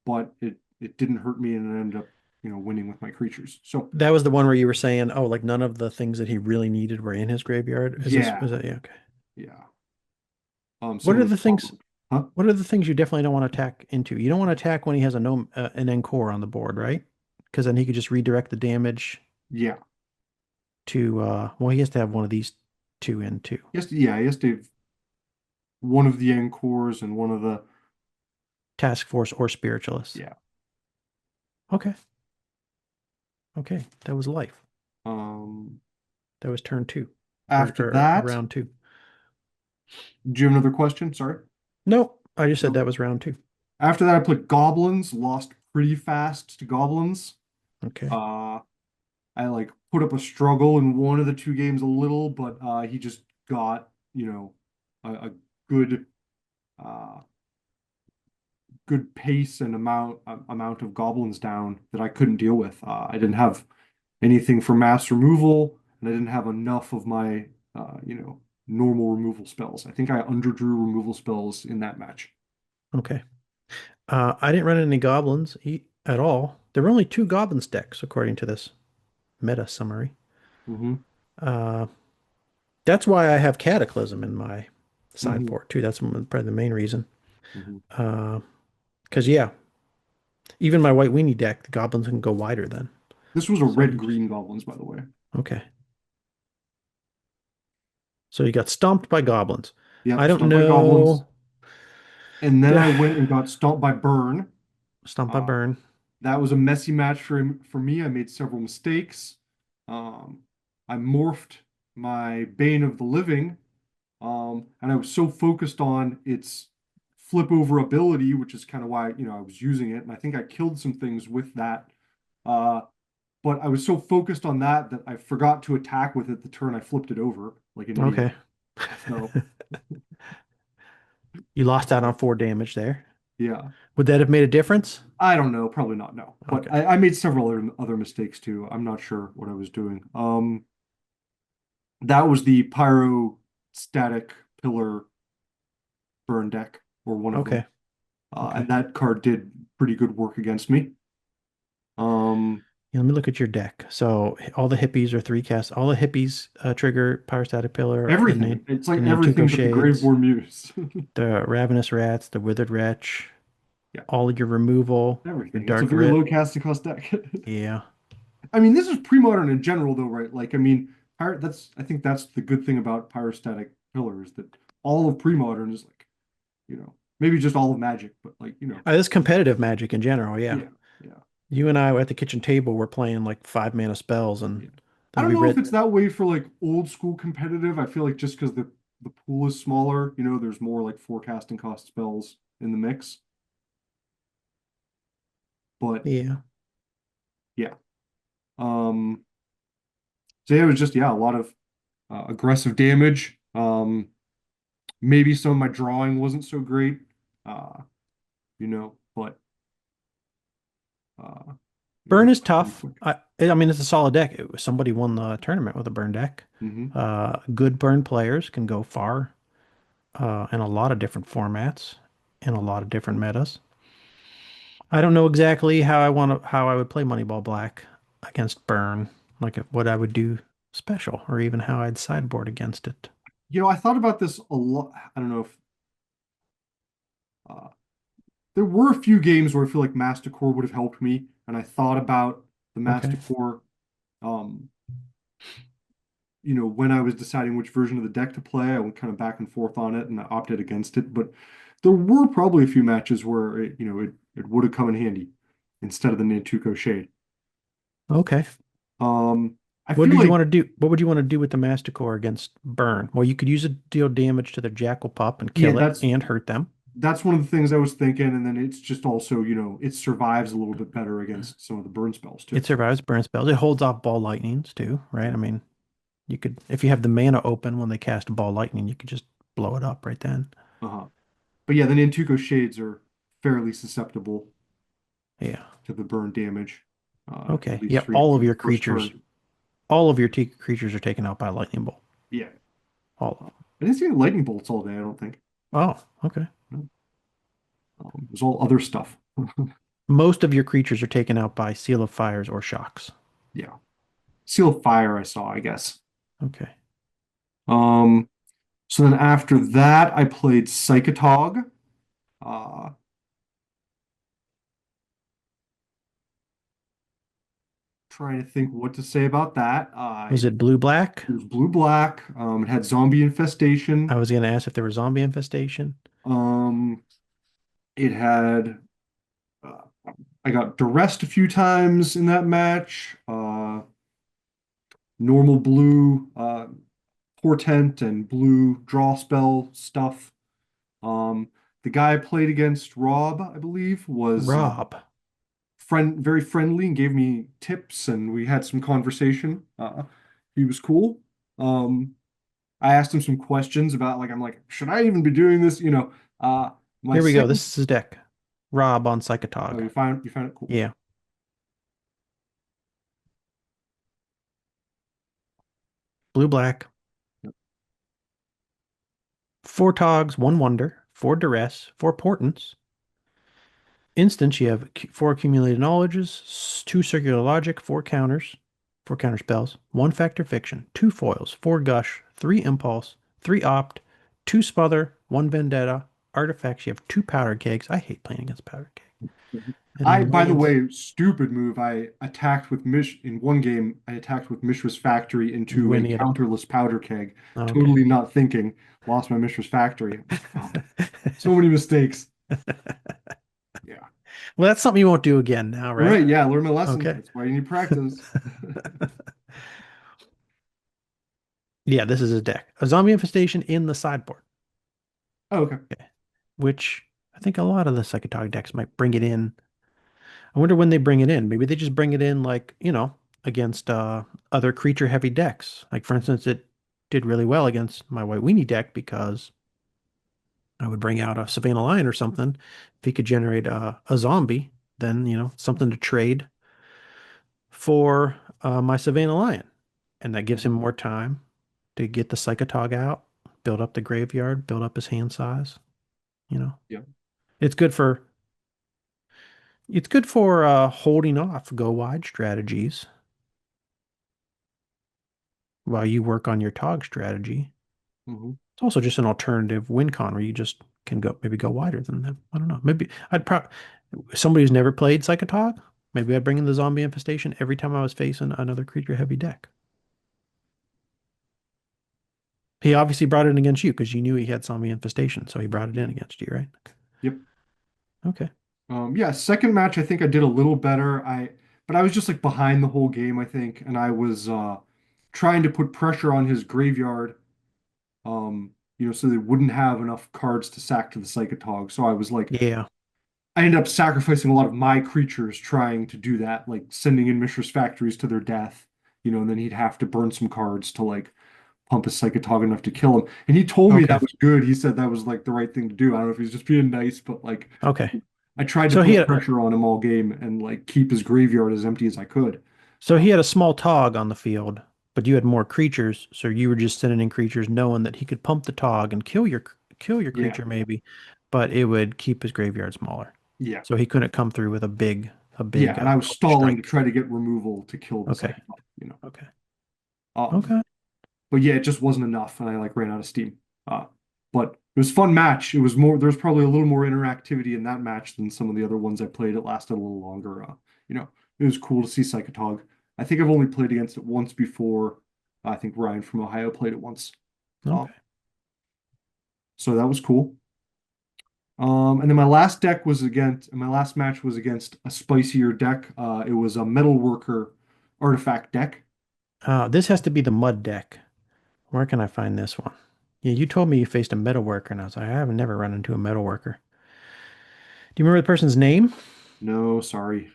but it didn't hurt me and it ended up, winning with my creatures. So That was the one where you were saying, oh, like none of the things that he really needed were in his graveyard. yeah, Is that, yeah, okay. yeah. What are Similar to the things, Pablo. Huh? what are the things you definitely don't want to attack into? You don't want to attack when he has a no, an Encore on the board, right? Because then he could just redirect the damage Yeah. to, well, he has to have one of these two in too. He has to have one of the Encores and one of the Task Force or Spiritualist. yeah. Okay. Okay. That was life. Um, That was turn two After or that, round two. do you have another question? Sorry. Nope. I just said No. that was round two. After that, I put Goblins, lost pretty fast to Goblins. Okay. Uh, I like put up a struggle in one of the two games a little, but he just got, a good uh good pace and amount of goblins down that I couldn't deal with. I didn't have anything for mass removal, and I didn't have enough of my normal removal spells. I think I underdrew removal spells in that match. Okay. I didn't run any goblins at all. There were only two goblins decks, according to this meta summary. Hmm. Uh, that's why I have Cataclysm in my Hmm. sideboard too. That's probably the main reason. Hmm. Uh, because yeah, even my White Weenie deck, the goblins can go wider then. This was a So you just red-green goblins, by the way. okay. So you got stomped by goblins. I Yep, don't stomped by goblins. know. And then I went and got stomped by Burn. Stomped by Uh, burn. that was a messy match for me. I made several mistakes. Um, I morphed my Bane of the Living, and I was so focused on its flip over ability, which is kind of why, I was using it. And I think I killed some things with that. Uh, but I was so focused on that that I forgot to attack with it the turn I flipped it over like an idiot. Okay. So, You lost out uh, on 4 damage there. yeah. Would that have made a difference? I don't know, probably not, no. But Okay. I made several other mistakes too. I'm not sure what I was doing. That was the Pyro Static Pillar burn deck, or one of them. Okay. Okay. And that card did pretty good work against me. Um, Yeah, let me look at your deck. So all the hippies are three casts. All the hippies trigger Pyrostatic Pillar, Everything. It's the like Nantuko everything but the Shades, Graveborn Muse. the Ravenous Rats, the Withered Wretch, Yeah, all of your removal, your everything. It's a Dark very low Writ. casting cost deck. Yeah. I mean, this is pre-modern in general, though, right? Like, I mean, that's I think that's the good thing about Pyrostatic Pillars that all of pre-modern is like, maybe just all of Magic, but like, This competitive Magic in general. Yeah. yeah, yeah, You and I at the kitchen table were playing like 5 mana spells, and yeah. I then don't we know if read. it's that way for like old school competitive. I feel like just because the pool is smaller, there's more like forecasting cost spells in the mix. But Yeah. yeah, um, so yeah, it was just a lot of aggressive damage. Maybe some of my drawing wasn't so great, but uh, Burn it is went pretty tough. quick. I mean, it's a solid deck. Somebody won the tournament with a burn deck. Hmm. Good burn players can go far in a lot of different formats, in a lot of different metas. I don't know exactly how I would play Moneyball Black against burn, like what I would do special, or even how I'd sideboard against it. I thought about this a lot. I don't know if uh, there were a few games where I feel like Master Core would have helped me, and I thought about the Okay. Master Core, um, when I was deciding which version of the deck to play. I went kind of back and forth on it, and I opted against it. But there were probably a few matches where it would have come in handy instead of the Nantuko Shade. Okay. Um, I What feel did you like want to do? What would you want to do with the Masticore against burn? Well, you could use it to deal damage to the Jackal Pup and yeah, kill it and hurt them. that's one of the things I was thinking, and then it's just also, it survives a little bit better against some of the burn spells It too. survives burn spells. It holds off ball lightnings too, right? I Yeah. mean, you could, if you have the mana open when they cast a ball lightning, you could just blow it up right then. Uh-huh. But yeah, the Nantuko Shades are fairly susceptible Yeah. to the burn damage, at Okay. least Yep. for All of the your first creatures, turn. all of your creatures are taken out by a lightning bolt. Yeah. All of I them. didn't see any lightning bolts all day, I don't think. Oh, okay. No. It was all other stuff. Most of your creatures are taken out by Seal of Fires or Shocks. Yeah. Seal of Fire I saw, I guess. Okay. Um, so then after that, I played Psychotog. Uh, Trying to think what to say about that. Was it blue black? It was blue-black. It had zombie I infestation. was going to ask if there was zombie infestation. Um, it had uh, I got duressed a few times in that match. Normal blue portent and blue draw spell stuff. Um, the guy I played against, Rob, I believe, was Rob. very friendly and gave me tips, and we had some conversation. He was cool. Um, I asked him some questions about I'm like, should I even be doing this? My Here we go. second. This is his deck. Rob on Oh, Psychotog. you found it cool. Yeah. Blue black. Four Togs, one Wonder, four Duress, four Portents. Instance, you have four accumulated knowledges, two circular logic, four counter spells, one factor fiction, two foils, four gush, three impulse, three opt, two smother, one vendetta, artifacts. You have two powder kegs. I hate playing against powder keg. And then By the lands. way, stupid move. I attacked with Mish in one game. I attacked with Mishra's Factory into a Winning it. counterless powder keg, Oh, okay. totally not thinking. Lost my Mishra's Factory. I'm like, oh, so many mistakes. Yeah. Well, that's something you won't do again now, All right? right. Yeah. Learn my lesson. Okay. That's why you need practice. Yeah, this is his deck. A zombie infestation in the sideboard. Oh, okay. Okay. Which I think a lot of the Psychotog decks might bring it in. I wonder when they bring it in. Maybe they just bring it in like, against other creature heavy decks. Like for instance, it did really well against my White Weenie deck because I would bring out a Savannah Lion or something. If he could generate a zombie, then, something to trade for my Savannah Lion. And that gives him more time to get the Psychotog out, build up the graveyard, build up his hand size, you know. Yeah. It's good for holding off go wide strategies while you work on your tog strategy. Hmm. It's also just an alternative win con where you just can go wider than them. I don't know. Maybe I'd probably somebody who's never played Psychotog, maybe I'd bring in the zombie infestation every time I was facing another creature heavy deck. He obviously brought it in against you because you knew he had zombie infestation, so he brought it in against you, right? Yep. Okay. Yeah, second match I think I did a little better. But I was just like behind the whole game, I think, and I was trying to put pressure on his graveyard, so they wouldn't have enough cards to sack to the Psychotog. So I was like, Yeah. I ended up sacrificing a lot of my creatures trying to do that, like sending in Mishra's Factories to their death, and then he'd have to burn some cards to like pump his Psychotog enough to kill him. And he told me Okay. that was good. He said that was like the right thing to do. I don't know if he's just being nice, but like Okay. I tried to So he put had pressure on him all game and like keep his graveyard as empty as I could. so Uh, he had a small tog on the field, but you had more creatures, so you were just sending in creatures knowing that he could pump the tog and kill your yeah, creature maybe, but it would keep his graveyard smaller. yeah, So he couldn't come through with a yeah. big And I was stalling to strike. try to get removal to kill the Okay. Psychotog. Okay. Um, Okay. but yeah, it just wasn't enough, and I like ran out of steam. But it was a fun match. It was more. There's probably a little more interactivity in that match than some of the other ones I played. It lasted a little longer. It was cool to see Psychotog. I think I've only played against it once before. I think Ryan from Ohio played it once. Um, Okay. so that was cool. And then my last match was against a spicier deck. It was a Metalworker artifact deck. This has to be the mud deck. Where can I find this one? Yeah, you told me you faced a metal worker, and I was like, I have never run into a metal worker. Do you remember the person's name? No, sorry.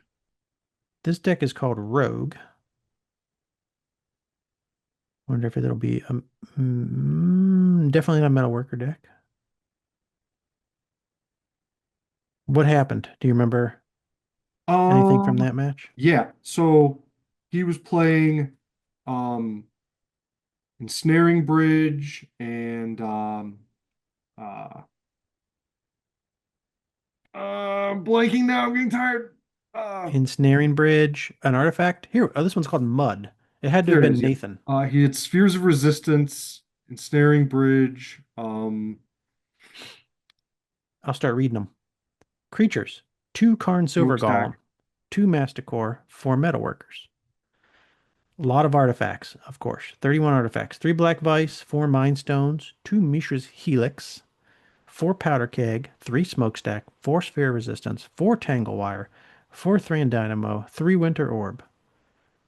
This deck is called Rogue. Wonder if it'll be definitely not a metal worker deck. What happened? Do you remember anything from Um, that match? yeah. So he was playing um Ensnaring Bridge and uh blanking now. I'm getting tired. Uh, Ensnaring Bridge, an artifact. Here, oh, this one's called Mud. It had to have there it been is. Yeah. Nathan. He had Spheres of Resistance, Ensnaring Bridge, I'll start reading them. Creatures: two Karn Silver Golem, Smokestack. two Masticore, four Metal Workers. A lot of artifacts, of course. 31 artifacts. Three Black Vice, four Mind Stones, two Mishra's Helix, four Powder Keg, three Smokestack, four Sphere Resistance, four Tangle Wire, four Thran Dynamo, three Winter Orb.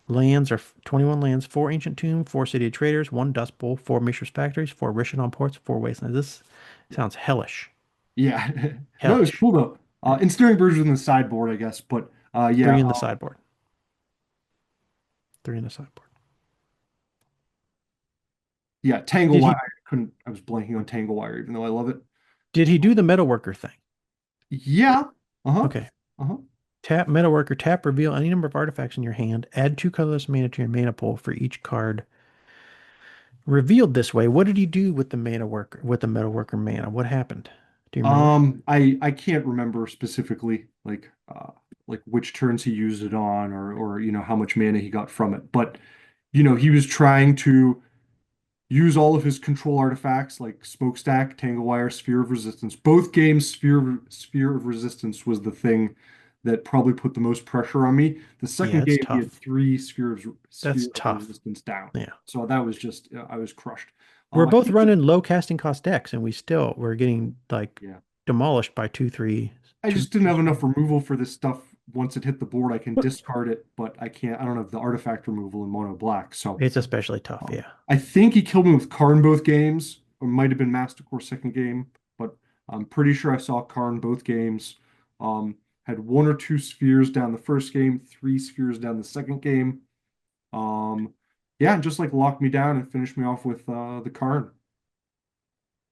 Lands are 21 lands, four Ancient Tomb, four City of Traders, one Dust Bowl, four Mishra's Factories, four Rishon Ports, four Wastelands. This sounds hellish. Yeah. No, it was Hellish. cool though. Ensnaring Bridge was in the sideboard, I guess, but yeah. Three in the sideboard. Three in the sideboard. Yeah, Tangle Did Wire. he I was blanking on Tangle Wire, even though I love it. did he do the metalworker thing? Yeah. Uh-huh. Okay. Uh-huh. Tap metalworker, tap reveal any number of artifacts in your hand. Add two colorless mana to your mana pool for each card revealed this way. What did he do with the metalworker mana? What happened? Do you remember? I can't remember specifically like which turns he used it on or how much mana he got from it. But he was trying to use all of his control artifacts like Smokestack, Tangle Wire, Sphere of Resistance. Both games, Sphere of Resistance was the thing that probably put the most pressure on me. The Yeah, second it's game, he had tough. three That's Sphere of tough. Resistance down. Yeah. So that was just I was crushed. We're both He, running low casting cost decks, and we're getting like yeah. demolished by two, three, I two, just didn't two have enough spells. removal for this stuff. Once it hit the board, I can discard it, but I can't. I don't have the artifact removal in Mono Black. So It's especially tough. um, Yeah. I think he killed me with Karn both games, or might have been Mastercore second game, but I'm pretty sure I saw Karn both games. Had one or two spheres down the first game, three spheres down the second game. Um, yeah, and just like locked me down and finished me off with the Karn.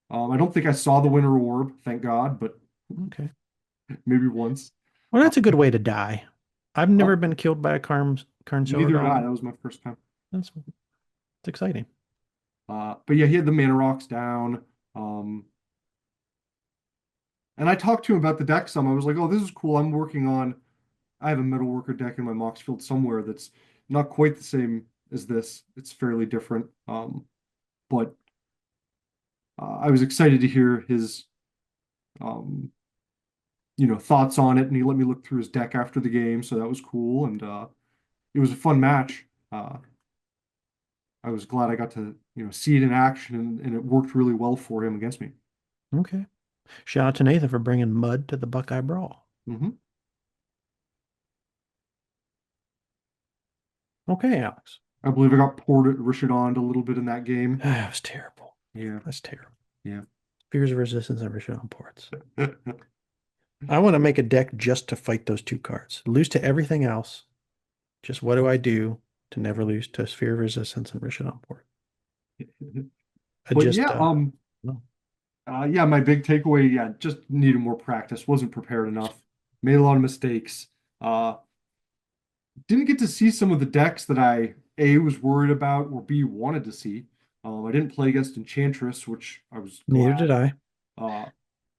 I don't think I saw the Winter Orb, thank God, but Okay. maybe once. Well, Uh, that's a good way to die. I've never uh, been killed by a Karn Silver Neither had I. Golem. That was my first time. It's exciting. But yeah, he had the mana rocks down. Um, And I talked to him about the deck some. I was like, oh, this is cool. I have a Metalworker deck in my Mox Field somewhere that's not quite the same as this. It's fairly different. But I was excited to hear his, um, thoughts on it. And he let me look through his deck after the game. So that was cool. And it was a fun match. I was glad I got to, see it in action and it worked really well for him against me. Okay. Shout out to Nathan for bringing mud to the Buckeye Brawl. Hmm. Okay, Alex. I believe I got poured at Rishadon a little bit in that game. That was terrible. Yeah, That's terrible. yeah. Fears of Resistance and Rishon Ports. I want to make a deck just to fight those two cards. Lose to everything else. Just what do I do to never lose to Sphere of Resistance and Rishon Port? I But just yeah, no. yeah, my big takeaway, yeah, just needed more practice. Wasn't prepared enough. Made a lot of mistakes. Uh, didn't get to see some of the decks that I A was worried about or B wanted to see. I didn't play against Enchantress, which I was Neither glad. did I. Uh,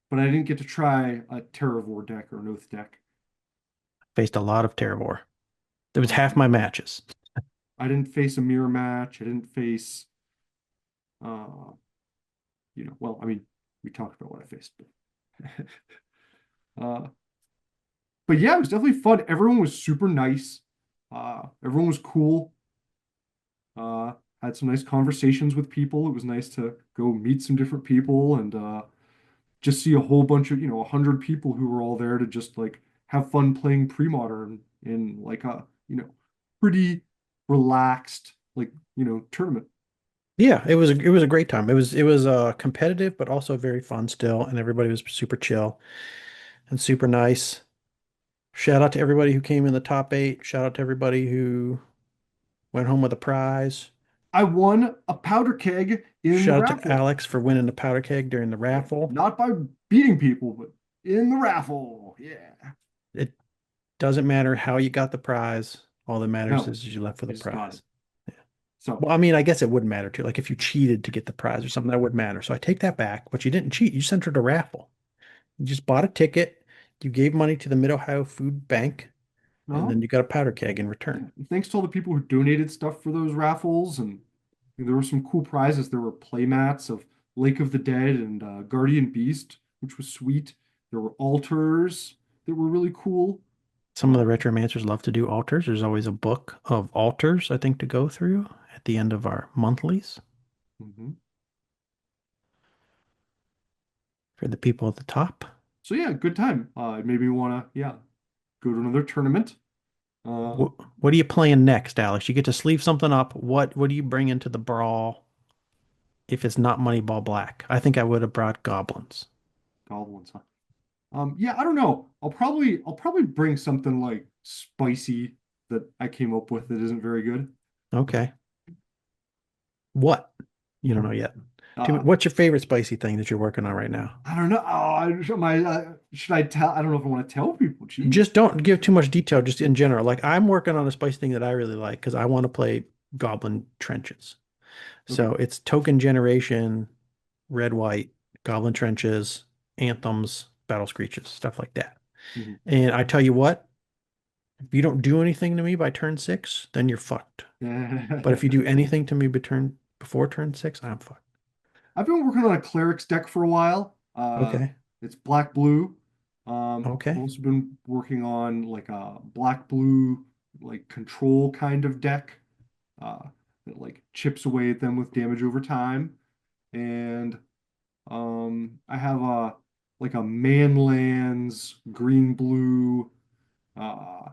but I didn't get to try a Terravore deck or an Oath deck. Faced a lot of Terravore. That was half Um, my matches. I didn't face a mirror match. I didn't face, uh, well, I mean, we talked about what I faced, but uh, but yeah, it was definitely fun. Everyone was super nice. Everyone was cool. Uh, had some nice conversations with people. It was nice to go meet some different people and just see a whole bunch of, 100 people who were all there to just like have fun playing pre-modern in like a, pretty relaxed, like, tournament. Yeah, it was a great time. It was competitive, but also very fun still, and everybody was super chill and super nice. Shout out to everybody who came in the top eight. Shout out to everybody who went home with a prize. I won a powder keg in the Shout out to raffle. Alex for winning the powder keg during the Yeah, raffle. not by beating people, but in the raffle. Yeah. It doesn't matter how you got the prize. All that matters No, is you left with I a just got it. prize. Yeah. So, Well, I mean, I guess it wouldn't matter too. Like if you cheated to get the prize or something, that would matter. So I take that back, but you didn't cheat. You just entered a raffle. You just bought a ticket. You gave money to the Mid-Ohio Food Bank, and uh, then you got a powder keg in return. yeah. Thanks to all the people who donated stuff for those raffles, and there were some cool prizes. There were play mats of Lake of the Dead and Guardian Beast, which was sweet. There were altars that were really cool. Some of the Retromancers love to do altars. There's always a book of altars, I think, to go through at the end of our monthlies Mhm. for the people at the top. So yeah, good time. It made me want to, yeah, go to another tournament. Uh, What are you playing next, Alex? You get to sleeve something up. What do you bring into the brawl if it's not Moneyball Black? I think I would have brought goblins. Goblins, huh? Yeah, I don't know. I'll probably bring something like spicy that I came up with that isn't very good. Okay. What? You don't know yet. Uh, What's your favorite spicy thing that you're working on right now? I don't know. Oh, should I tell? I don't know if I want to tell people. Geez. Just don't give too much detail, just in general. Like I'm working on a spicy thing that I really like because I want to play Goblin Trenches. Okay. So it's token generation, red, white, Goblin Trenches, Anthems, Battle Screeches, stuff like that. Mhm. And I tell you what, if you don't do anything to me by turn six, then you're fucked. But if you do anything to me before turn six, I'm fucked. I've been working on a clerics deck for a while. Okay. It's black blue. I've Okay. also been working on like a black blue like control kind of deck that like chips away at them with damage over time. And I have a like a manlands green blue. Uh,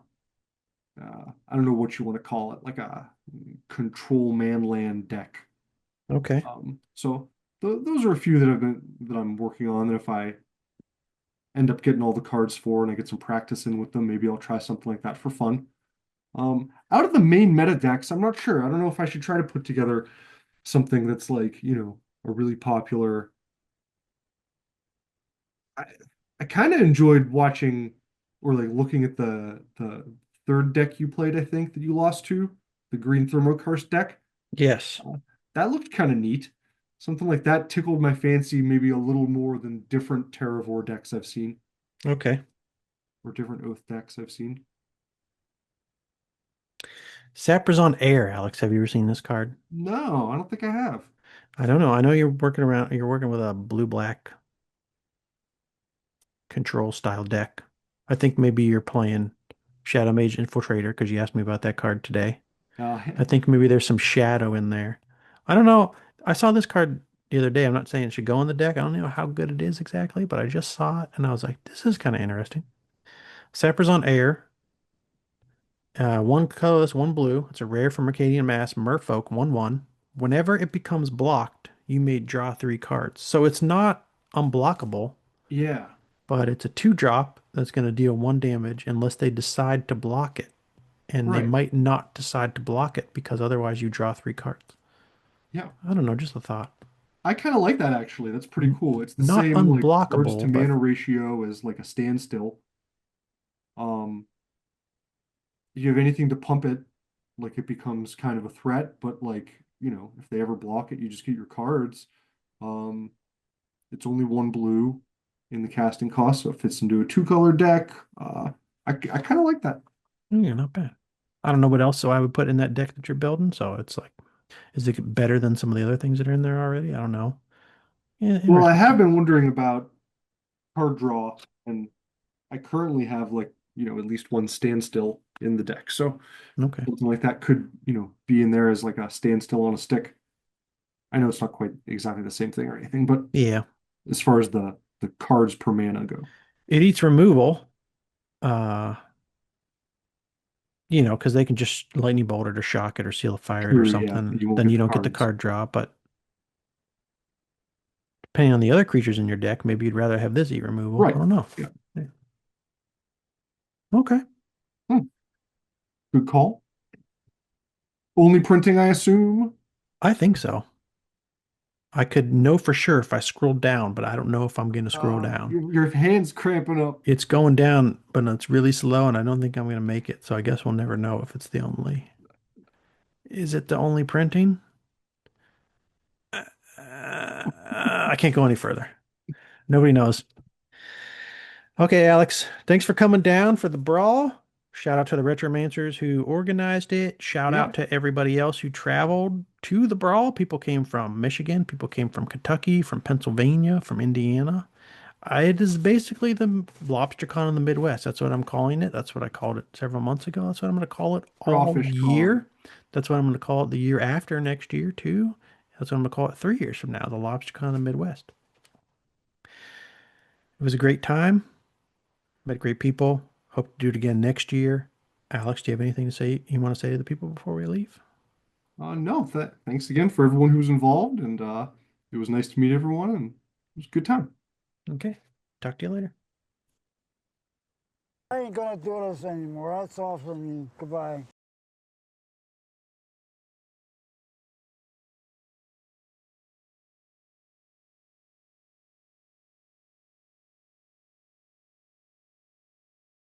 I don't know what you want to call it, like a control manland deck. Okay. So those are a few that I'm working on. That if I end up getting all the cards for and I get some practice in with them, maybe I'll try something like that for fun. Out of the main meta decks, I'm not sure. I don't know if I should try to put together something that's like, a really popular. I, I kind of enjoyed watching or like looking at the third deck you played, I think, that you lost to, the Green Thermokarst deck. Yes. That looked kind of neat. something like that tickled my fancy maybe a little more than different Terravore decks I've seen Okay. or different Oath decks I've seen. Sappers on Air, Alex. Have you ever seen this card? No, I don't think I have. I don't know. I know you're working with a blue black control style deck. I think maybe you're playing Shadow Mage Infiltrator because you asked me about that card today. I think maybe there's some shadow in there. I don't know. I saw this card the other day. I'm not saying it should go in the deck. I don't know how good it is exactly, but I just saw it and I was like, this is kind of interesting. Sappers on Air. One colorless, one blue. It's a rare from Mercadian Mass, Merfolk, 1/1. Whenever it becomes blocked, you may draw 3 cards. So it's not unblockable, Yeah, but it's a 2-drop that's going to deal 1 damage unless they decide to block it. And they right. might not decide to block it because otherwise you draw 3 cards. Yeah. I don't know, just a thought. I kind of like that actually. That's pretty cool. It's the Not same like cards to unblockable, but mana ratio as like a standstill. Um, you have anything to pump it, like it becomes kind of a threat, but like, if they ever block it, you just get your cards. Um, it's only one blue in the casting cost, so it fits into a two-color deck. I kind of like that. yeah, not bad. I don't know what else so I would put in that deck that you're building. So it's like, is it better than some of the other things that are in there already? I don't know. Yeah, Well, I interesting have card. been wondering about card draw, and I currently have like, at least one standstill in the deck. So Okay. something like that could, be in there as like a standstill on a stick. I know it's not quite exactly the same thing or anything, but Yeah. as far as the cards per mana go. It eats removal. Uh, because they can just lightning bolt it or shock it or seal fire it or True, yeah. something. You won't Then get you the don't get the cards. card draw. But depending on the other creatures in your deck, maybe you'd rather have this eat removal. I Right. don't know. Yeah. Yeah. Okay. Hmm. Good call. Only printing, I assume. I think so. I could know for sure if I scroll down, but I don't know if I'm going to scroll down. Your hand's cramping up. It's going down, but it's really slow, and I don't think I'm going to make it. So I guess we'll never know if it's the only. Is it the only printing? I can't go any further. Nobody knows. Okay, Alex, thanks for coming down for the brawl. Shout out to the Retromancers who organized it. Shout Yeah. out to everybody else who traveled to the brawl. People came from Michigan, people came from Kentucky, from Pennsylvania, from Indiana. It is basically the Lobstercon in the Midwest. That's what I'm calling it. That's what I called it several months ago. That's what I'm going to call it all Crawfish con. year. That's what I'm going to call it the year after next year, too. That's what I'm going to call it 3 years from now, the Lobstercon in the Midwest. It was a great time. Met great people. Hope to do it again next year. Alex, do you have anything to say you want to say to the people before we leave? No, thanks again for everyone who was involved, and it was nice to meet everyone, and it was a good time. Okay. Talk to you later. I ain't gonna do this anymore. That's all from me. Goodbye.